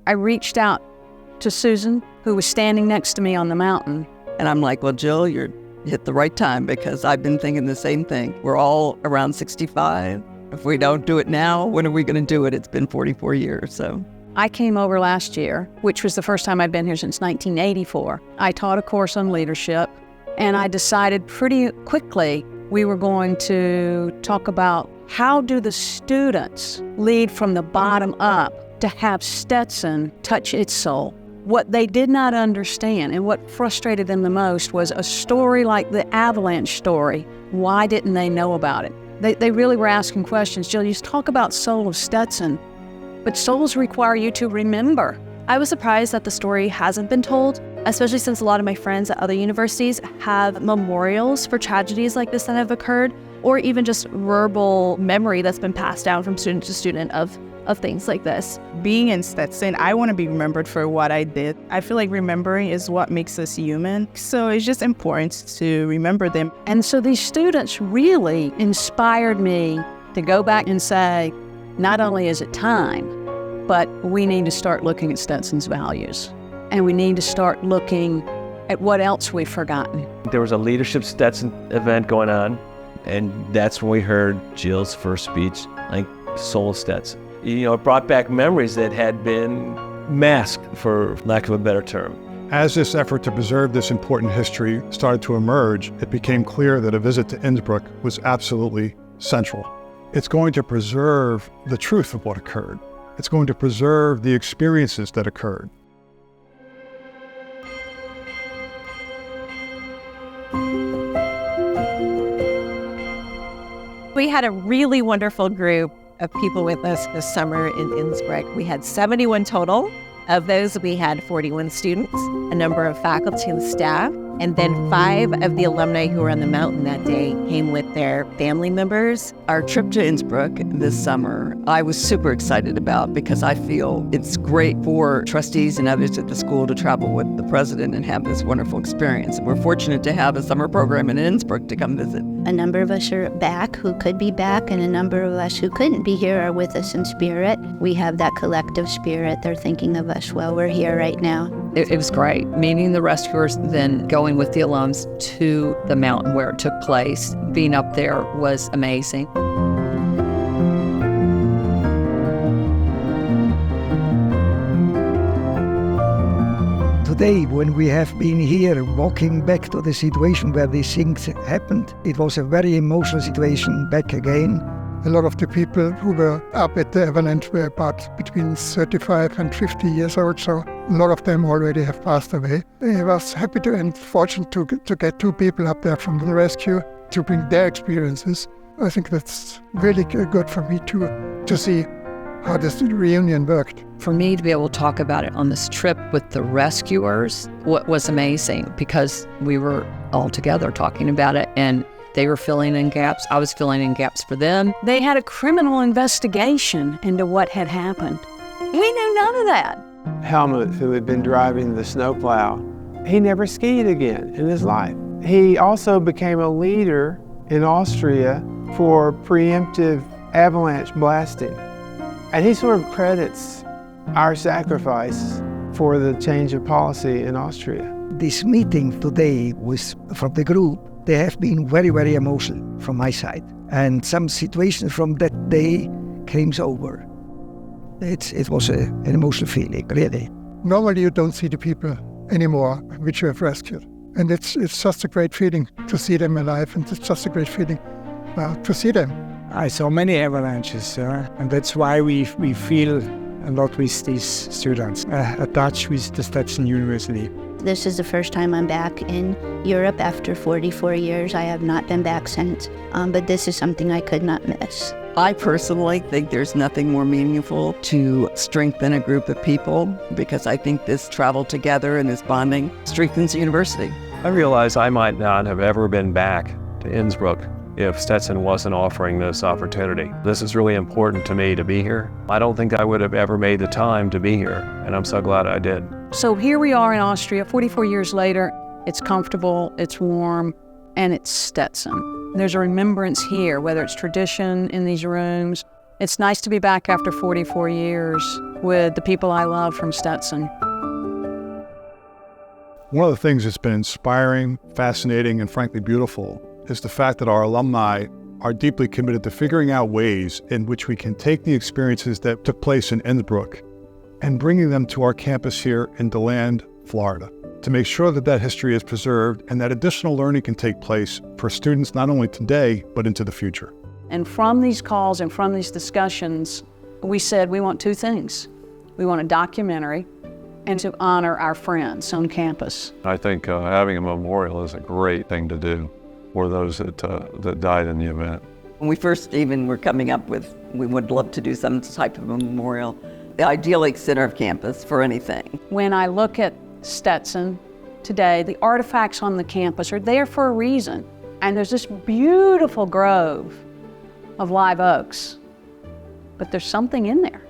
I reached out to Susan, who was standing next to me on the mountain. And I'm like, "Well, Jill, you're hit the right time, because I've been thinking the same thing. We're all around 65. If we don't do it now, when are we going to do it? It's been 44 years, so." I came over last year, which was the first time I'd been here since 1984. I taught a course on leadership, and I decided pretty quickly we were going to talk about how do the students lead from the bottom up to have Stetson touch its soul. What they did not understand and what frustrated them the most was a story like the avalanche story. Why didn't they know about it? They really were asking questions. Jill, you talk about soul of Stetson, but souls require you to remember. I was surprised that the story hasn't been told, especially since a lot of my friends at other universities have memorials for tragedies like this that have occurred. or even just verbal memory that's been passed down from student to student of things like this. Being in Stetson, I want to be remembered for what I did. I feel like remembering is what makes us human. So it's just important to remember them. And so these students really inspired me to go back and say, not only is it time, but we need to start looking at Stetson's values. And we need to start looking at what else we've forgotten. There was a Leadership Stetson event going on, and that's when we heard Jill's first speech, like Soul Stetson. You know, it brought back memories that had been masked, for lack of a better term. As this effort to preserve this important history started to emerge, it became clear that a visit to Innsbruck was absolutely central. It's going to preserve the truth of what occurred. It's going to preserve the experiences that occurred. We had a really wonderful group of people with us this summer in Innsbruck. We had 71 total. Of those, we had 41 students, a number of faculty and staff, and then 5 of the alumni who were on the mountain that day came with their family members. Our trip to Innsbruck this summer, I was super excited about because I feel it's great for trustees and others at the school to travel with the president and have this wonderful experience. We're fortunate to have a summer program in Innsbruck to come visit. A number of us are back who could be back, and a number of us who couldn't be here are with us in spirit. We have that collective spirit. They're thinking of us while we're here right now. It was great meeting the rescuers, then going with the alums to the mountain where it took place. Being up there was amazing. Today, when we have been here walking back to the situation where these things happened, it was a very emotional situation back again. A lot of the people who were up at the avalanche were about between 35 and 50 years old, so a lot of them already have passed away. I was happy and fortunate to get 2 people up there from the rescue to bring their experiences. I think that's really good for me to see how this reunion worked. For me to be able to talk about it on this trip with the rescuers was amazing, because we were all together talking about it, and they were filling in gaps. I was filling in gaps for them. They had a criminal investigation into what had happened. We knew none of that. Helmut, who had been driving the snowplow, he never skied again in his life. He also became a leader in Austria for preemptive avalanche blasting. And he sort of credits our sacrifice for the change of policy in Austria. This meeting today was from the group. They have been very, very emotional from my side. And some situations from that day came over. It was an emotional feeling, really. Normally you don't see the people anymore which you have rescued. And it's just a great feeling to see them alive, and it's just a great feeling to see them. I saw many avalanches, and that's why we feel a lot with these students, attached with the Stetson University. This is the first time I'm back in Europe after 44 years. I have not been back since, but this is something I could not miss. I personally think there's nothing more meaningful to strengthen a group of people, because I think this travel together and this bonding strengthens the university. I realize I might not have ever been back to Innsbruck if Stetson wasn't offering this opportunity. This is really important to me to be here. I don't think I would have ever made the time to be here, and I'm so glad I did. So here we are in Austria, 44 years later. It's comfortable, it's warm, and it's Stetson. There's a remembrance here, whether it's tradition in these rooms. It's nice to be back after 44 years with the people I love from Stetson. One of the things that's been inspiring, fascinating, and frankly beautiful is the fact that our alumni are deeply committed to figuring out ways in which we can take the experiences that took place in Innsbruck and bringing them to our campus here in DeLand, Florida, to make sure that that history is preserved and that additional learning can take place for students not only today, but into the future. And from these calls and from these discussions, we said we want 2 things. We want a documentary and to honor our friends on campus. I think having a memorial is a great thing to do for those that died in the event. When we first even were coming up with, we would love to do some type of a memorial, the idyllic center of campus for anything. When I look at Stetson today, the artifacts on the campus are there for a reason. And there's this beautiful grove of live oaks, but there's something in there.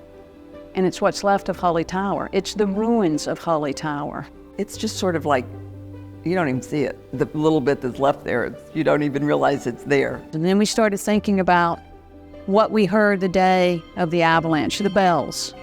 And it's what's left of Holy Tower. It's the ruins of Holy Tower. It's just sort of like, you don't even see it. The little bit that's left there, you don't even realize it's there. And then we started thinking about what we heard the day of the avalanche, the bells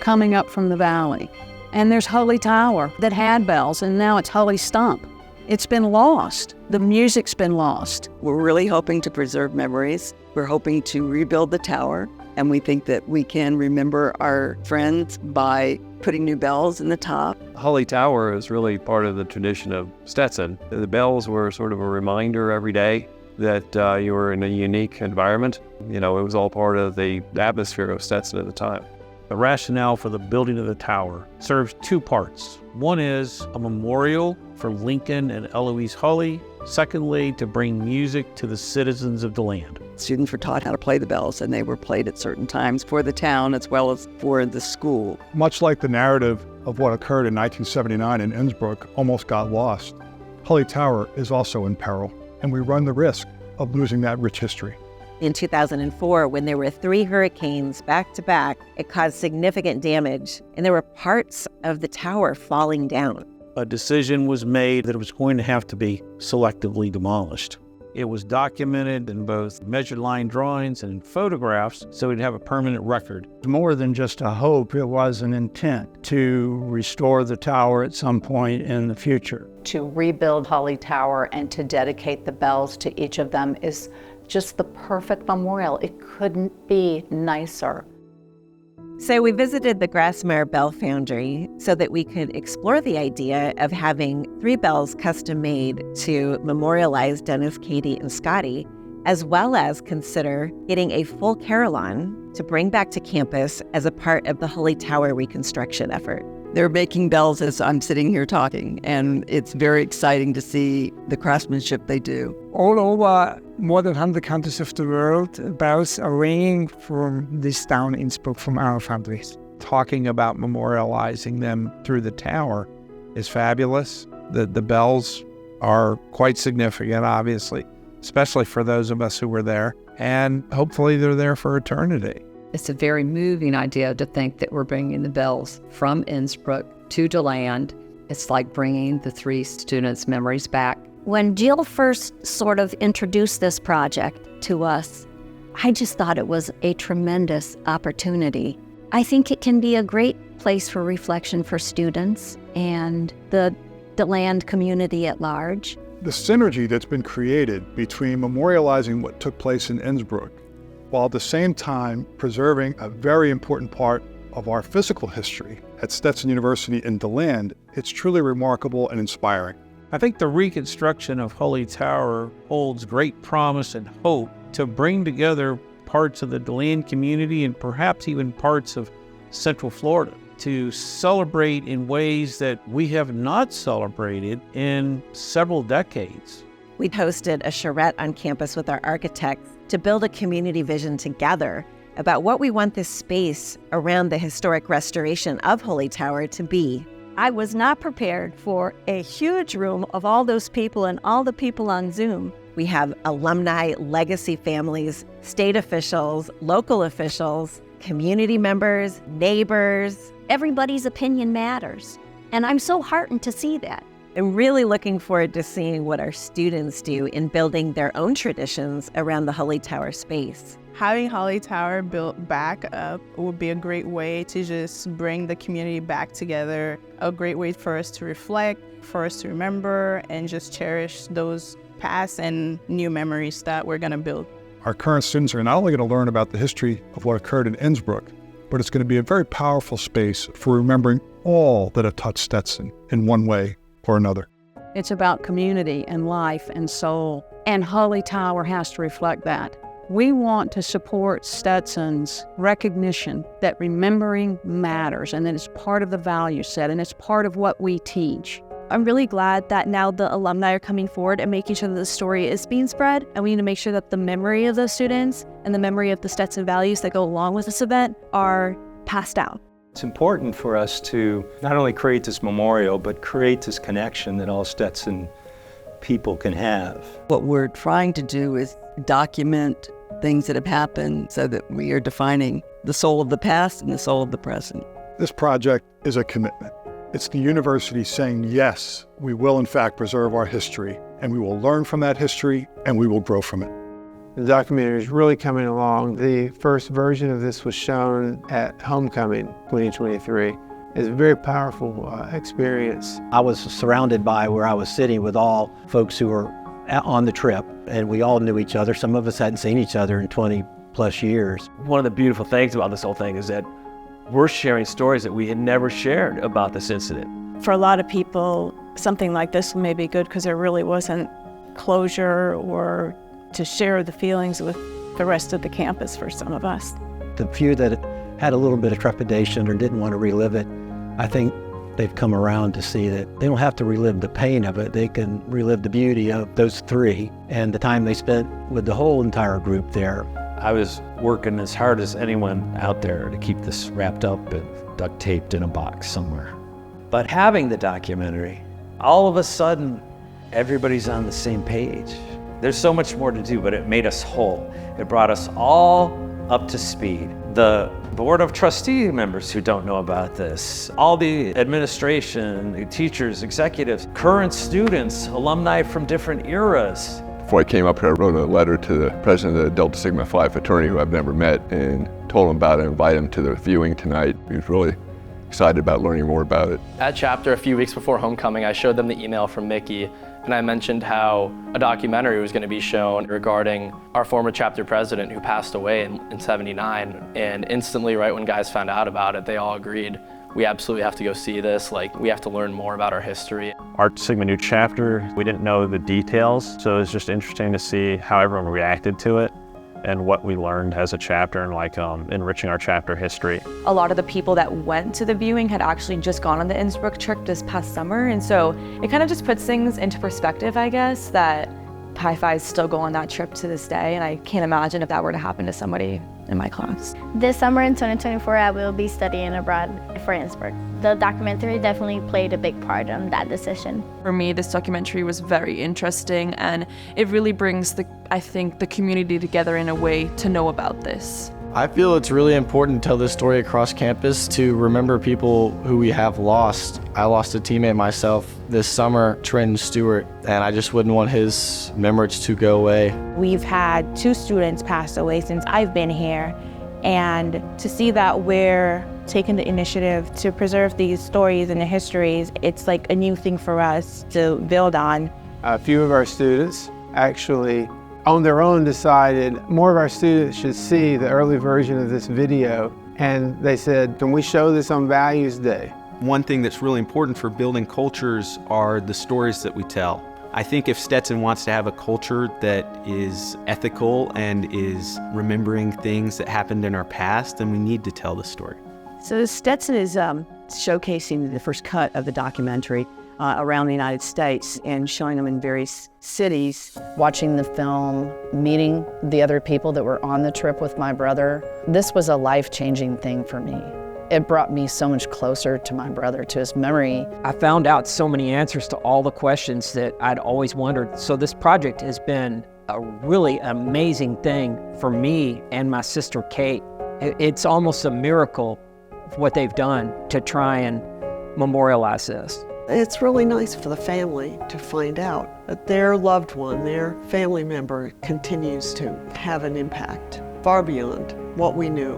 coming up from the valley. And there's Holy Tower that had bells, and now it's Holy Stump. It's been lost. The music's been lost. We're really hoping to preserve memories. We're hoping to rebuild the tower, and we think that we can remember our friends by putting new bells in the top. Holy Tower is really part of the tradition of Stetson. The bells were sort of a reminder every day that you were in a unique environment. You know, it was all part of the atmosphere of Stetson at the time. The rationale for the building of the tower serves two parts. One is a memorial for Lincoln and Eloise Hulley. Secondly, to bring music to the citizens of the land. Students were taught how to play the bells, and they were played at certain times for the town as well as for the school. Much like the narrative of what occurred in 1979 in Innsbruck almost got lost, Holy Tower is also in peril, and we run the risk of losing that rich history. In 2004, when there were 3 hurricanes back to back, it caused significant damage, and there were parts of the tower falling down. A decision was made that it was going to have to be selectively demolished. It was documented in both measured line drawings and in photographs, so we'd have a permanent record. More than just a hope, it was an intent to restore the tower at some point in the future. To rebuild Holy Tower and to dedicate the bells to each of them is just the perfect memorial. It couldn't be nicer. So we visited the Grassmere Bell Foundry so that we could explore the idea of having 3 bells custom made to memorialize Dennis, Katy, and Scotty, as well as consider getting a full carillon to bring back to campus as a part of the Holy Tower reconstruction effort. They're making bells as I'm sitting here talking, and it's very exciting to see the craftsmanship they do. All over more than 100 countries of the world, bells are ringing from this town, Innsbruck, from our foundries. Talking about memorializing them through the tower is fabulous. The bells are quite significant, obviously, especially for those of us who were there, and hopefully they're there for eternity. It's a very moving idea to think that we're bringing the bells from Innsbruck to DeLand. It's like bringing the 3 students' memories back. When Jill first sort of introduced this project to us, I just thought it was a tremendous opportunity. I think it can be a great place for reflection for students and the DeLand community at large. The synergy that's been created between memorializing what took place in Innsbruck, while at the same time preserving a very important part of our physical history at Stetson University in DeLand, it's truly remarkable and inspiring. I think the reconstruction of Holy Tower holds great promise and hope to bring together parts of the DeLand community and perhaps even parts of Central Florida to celebrate in ways that we have not celebrated in several decades. We hosted a charrette on campus with our architects to build a community vision together about what we want this space around the historic restoration of Holy Tower to be. I was not prepared for a huge room of all those people and all the people on Zoom. We have alumni, legacy families, state officials, local officials, community members, neighbors. Everybody's opinion matters, and I'm so heartened to see that. I'm really looking forward to seeing what our students do in building their own traditions around the Holy Tower space. Having Holy Tower built back up would be a great way to just bring the community back together, a great way for us to reflect, for us to remember, and just cherish those past and new memories that we're going to build. Our current students are not only going to learn about the history of what occurred in Innsbruck, but it's going to be a very powerful space for remembering all that have touched Stetson in one way or another. It's about community and life and soul, and Holy Tower has to reflect that. We want to support Stetson's recognition that remembering matters and that it's part of the value set and it's part of what we teach. I'm really glad that now the alumni are coming forward and making sure that the story is being spread, and we need to make sure that the memory of those students and the memory of the Stetson values that go along with this event are passed down. It's important for us to not only create this memorial, but create this connection that all Stetson people can have. What we're trying to do is document things that have happened so that we are defining the soul of the past and the soul of the present. This project is a commitment. It's the university saying, yes, we will in fact preserve our history, and we will learn from that history, and we will grow from it. The documentary is really coming along. The first version of this was shown at Homecoming 2023. It's a very powerful experience. I was surrounded by where I was sitting with all folks who were on the trip, and we all knew each other. Some of us hadn't seen each other in 20 plus years. One of the beautiful things about this whole thing is that we're sharing stories that we had never shared about this incident. For a lot of people, something like this may be good because there really wasn't closure or to share the feelings with the rest of the campus for some of us. The few that had a little bit of trepidation or didn't want to relive it, I think they've come around to see that they don't have to relive the pain of it. They can relive the beauty of those three and the time they spent with the whole entire group there. I was working as hard as anyone out there to keep this wrapped up and duct taped in a box somewhere. But having the documentary, all of a sudden, everybody's on the same page. There's so much more to do, but it made us whole. It brought us all up to speed. The board of trustee members who don't know about this, all the administration, the teachers, executives, current students, alumni from different eras. Before I came up here, I wrote a letter to the president of the Delta Sigma Phi fraternity who I've never met and told him about it and invited him to the viewing tonight. He was really excited about learning more about it. At chapter, a few weeks before homecoming, I showed them the email from Mickey, and I mentioned how a documentary was going to be shown regarding our former chapter president who passed away in '79. And instantly, right when guys found out about it, they all agreed, we absolutely have to go see this. Like, we have to learn more about our history. Our Sigma Nu chapter, we didn't know the details, so it was just interesting to see how everyone reacted to it and what we learned as a chapter and like enriching our chapter history. A lot of the people that went to the viewing had actually just gone on the Innsbruck trip this past summer, and so it kind of just puts things into perspective, I guess, that Pi Phi's still go on that trip to this day, and I can't imagine if that were to happen to somebody in my class. This summer in 2024, I will be studying abroad for Innsbruck. The documentary definitely played a big part in that decision. For me, this documentary was very interesting, and it really brings I think the community together in a way to know about this. I feel it's really important to tell this story across campus to remember people who we have lost. I lost a teammate myself this summer, Trenton Stewart, and I just wouldn't want his memories to go away. We've had 2 students pass away since I've been here, and to see that we're taking the initiative to preserve these stories and the histories, it's like a new thing for us to build on. A few of our students actually on their own decided more of our students should see the early version of this video, and they said, can we show this on Values Day? One thing that's really important for building cultures are the stories that we tell. I think if Stetson wants to have a culture that is ethical and is remembering things that happened in our past, then we need to tell the story. So Stetson is showcasing the first cut of the documentary around the United States and showing them in various cities. Watching the film, meeting the other people that were on the trip with my brother, this was a life-changing thing for me. It brought me so much closer to my brother, to his memory. I found out so many answers to all the questions that I'd always wondered. So this project has been a really amazing thing for me and my sister Kate. It's almost a miracle what they've done to try and memorialize this. It's really nice for the family to find out that their loved one, their family member, continues to have an impact far beyond what we knew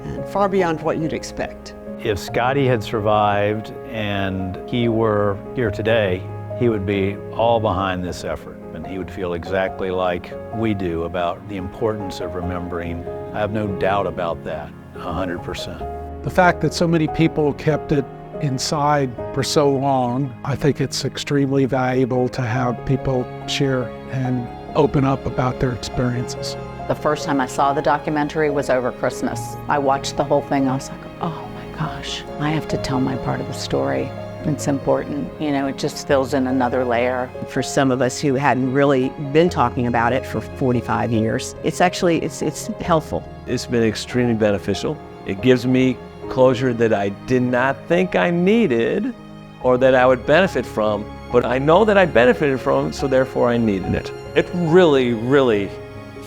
and far beyond what you'd expect. If Scotty had survived and he were here today, he would be all behind this effort, and he would feel exactly like we do about the importance of remembering. I have no doubt about that, 100%. The fact that so many people kept it inside for so long, I think it's extremely valuable to have people share and open up about their experiences. The first time I saw the documentary was over Christmas. I watched the whole thing. I was like, oh my gosh, I have to tell my part of the story. It's important. You know, it just fills in another layer. For some of us who hadn't really been talking about it for 45 years, it's actually, it's helpful. It's been extremely beneficial. It gives me closure that I did not think I needed or that I would benefit from but I know that I benefited from it, so therefore I needed it. It really, really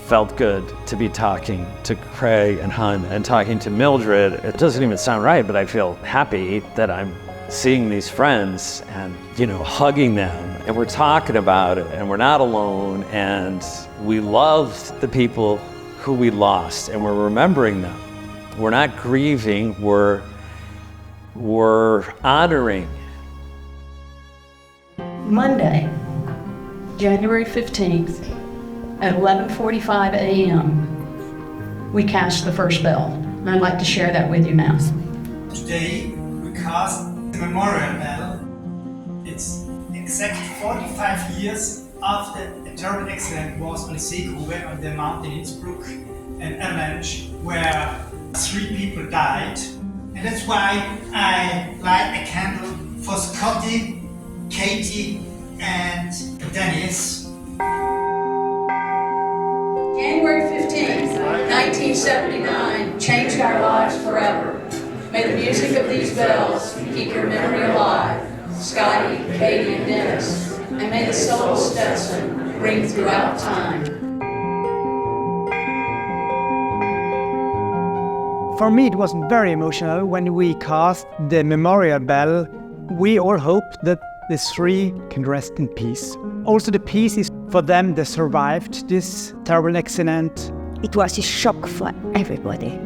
felt good to be talking to Craig and Hun and talking to Mildred. It doesn't even sound right, but I feel happy that I'm seeing these friends and, hugging them, and we're talking about it, and we're not alone, and we love the people who we lost, and we're remembering them. We're not grieving, we're honoring. Monday, January 15th, at 11:45 a.m., we cast the first bell. And I'd like to share that with you now. Today, we cast the memorial bell. It's exactly 45 years after a terrible accident was on the Seegrube on the mountain Innsbruck, an avalanche where 3 people died. And that's why I light a candle for Scotty, Katy, and Dennis. January 15th, 1979 changed our lives forever. May the music of these bells keep your memory alive. Scotty, Katy, and Dennis. And may the soul of Stetson ring throughout time. For me, it was very emotional when we cast the memorial bell. We all hope that the 3 can rest in peace. Also, the peace is for them that survived this terrible accident. It was a shock for everybody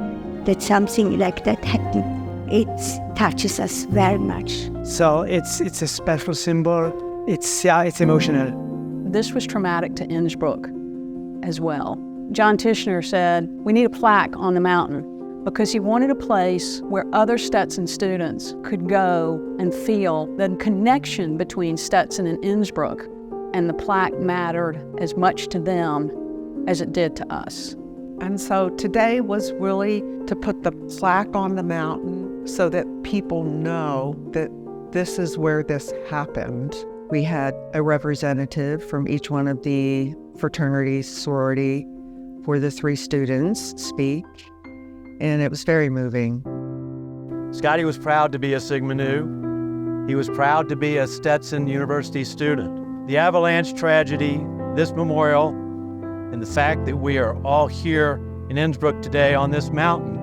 that something like that happened. It touches us very much. So it's a special symbol. It's emotional. This was traumatic to Innsbruck as well. John Tishner said, we need a plaque on the mountain because he wanted a place where other Stetson students could go and feel the connection between Stetson and Innsbruck, and the plaque mattered as much to them as it did to us. And so today was really to put the plaque on the mountain so that people know that this is where this happened. We had a representative from each one of the fraternities, sorority, for the 3 students speak, and it was very moving. Scotty was proud to be a Sigma Nu. He was proud to be a Stetson University student. The avalanche tragedy, this memorial, and the fact that we are all here in Innsbruck today on this mountain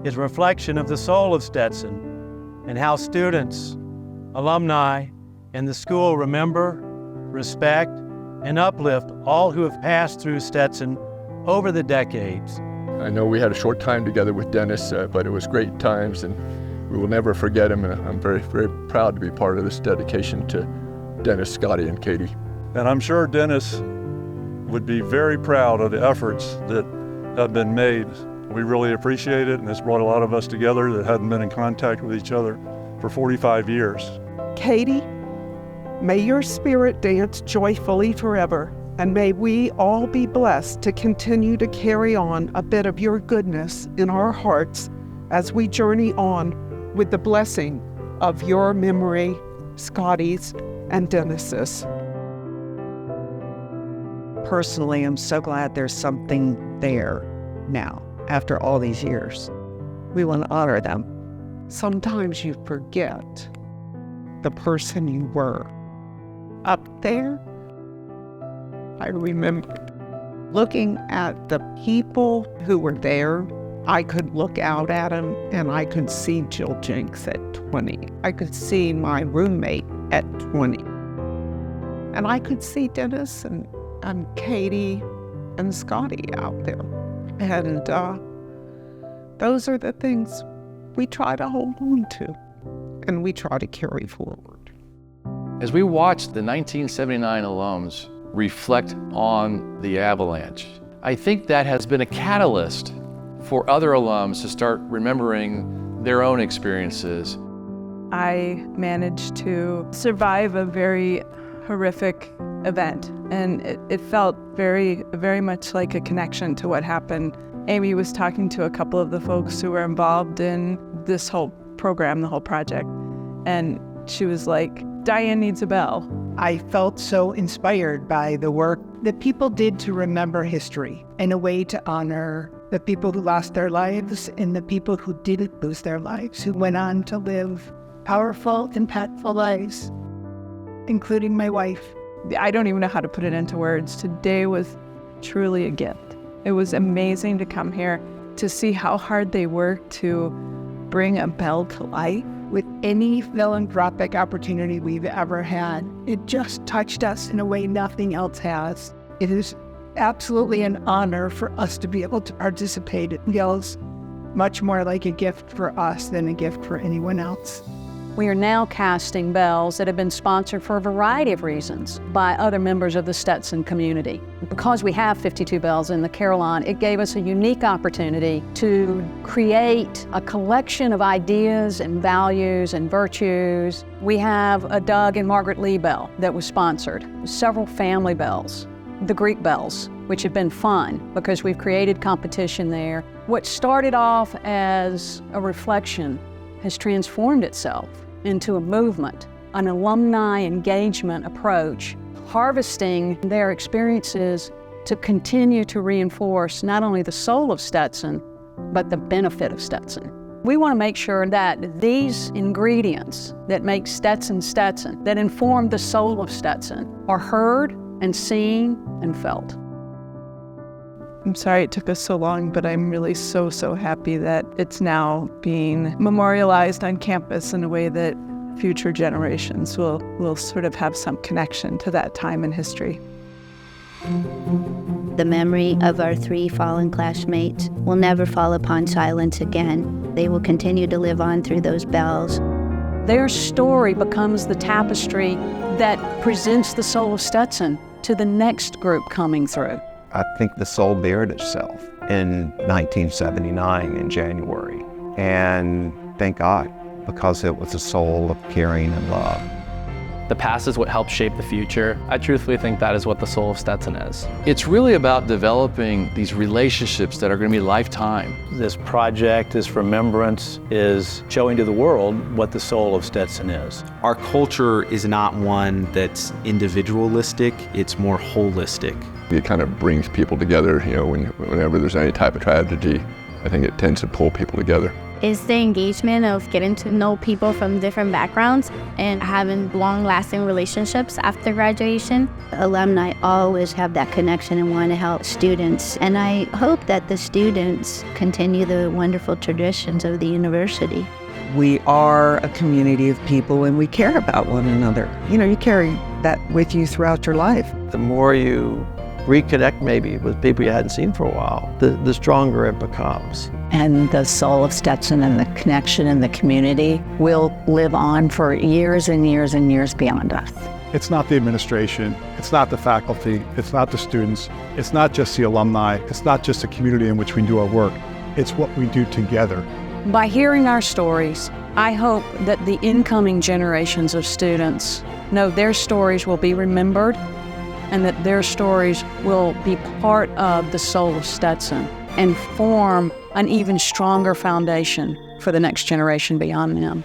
is a reflection of the soul of Stetson and how students, alumni, and the school remember, respect, and uplift all who have passed through Stetson over the decades. I know we had a short time together with Dennis, but it was great times, and we will never forget him, and I'm very, very proud to be part of this dedication to Dennis, Scotty, and Katy. And I'm sure Dennis would be very proud of the efforts that have been made. We really appreciate it, and it's brought a lot of us together that hadn't been in contact with each other for 45 years. Katy, may your spirit dance joyfully forever, and may we all be blessed to continue to carry on a bit of your goodness in our hearts as we journey on with the blessing of your memory, Scotty's and Dennis's. Personally, I'm so glad there's something there now, after all these years. We want to honor them. Sometimes you forget the person you were. Up there, I remember looking at the people who were there. I could look out at them and I could see Jill Jenks at 20. I could see my roommate at 20. And I could see Dennis and Katy and Scotty out there. And those are the things we try to hold on to and we try to carry forward. As we watch the 1979 alums reflect on the avalanche, I think that has been a catalyst for other alums to start remembering their own experiences. I managed to survive a very horrific event, and it felt very, very much like a connection to what happened. Amy was talking to a couple of the folks who were involved in this whole program, the whole project, and she was like, Diane needs a bell. I felt so inspired by the work that people did to remember history in a way to honor the people who lost their lives and the people who didn't lose their lives, who went on to live powerful, impactful lives. including my wife. I don't even know how to put it into words. Today was truly a gift. It was amazing to come here to see how hard they work to bring a bell to life. With any philanthropic opportunity we've ever had, it just touched us in a way nothing else has. It is absolutely an honor for us to be able to participate. It feels much more like a gift for us than a gift for anyone else. We are now casting bells that have been sponsored for a variety of reasons by other members of the Stetson community. Because we have 52 bells in the Caroline, it gave us a unique opportunity to create a collection of ideas and values and virtues. We have a Doug and Margaret Lee bell that was sponsored, several family bells, the Greek bells, which have been fun because we've created competition there. What started off as a reflection has transformed itself into a movement, an alumni engagement approach, harvesting their experiences to continue to reinforce not only the soul of Stetson, but the benefit of Stetson. We want to make sure that these ingredients that make Stetson Stetson, that inform the soul of Stetson, are heard and seen and felt. I'm sorry it took us so long, but I'm really so happy that it's now being memorialized on campus in a way that future generations will sort of have some connection to that time in history. The memory of our 3 fallen classmates will never fall upon silence again. They will continue to live on through those bells. Their story becomes the tapestry that presents the soul of Stetson to the next group coming through. I think the soul bared itself in 1979 in January. And thank God, because it was a soul of caring and love. The past is what helps shape the future. I truthfully think that is what the soul of Stetson is. It's really about developing these relationships that are going to be lifetime. This project, this remembrance, is showing to the world what the soul of Stetson is. Our culture is not one that's individualistic, it's more holistic. It kind of brings people together, you know, whenever there's any type of tragedy. I think it tends to pull people together. It's the engagement of getting to know people from different backgrounds and having long-lasting relationships after graduation. Alumni always have that connection and want to help students. And I hope that the students continue the wonderful traditions of the university. We are a community of people and we care about one another. You know, you carry that with you throughout your life. The more you reconnect maybe with people you hadn't seen for a while, the stronger it becomes. And the soul of Stetson and the connection in the community will live on for years and years and years beyond us. It's not the administration, it's not the faculty, it's not the students, it's not just the alumni, it's not just the community in which we do our work, it's what we do together. By hearing our stories, I hope that the incoming generations of students know their stories will be remembered and that their stories will be part of the soul of Stetson and form an even stronger foundation for the next generation beyond them.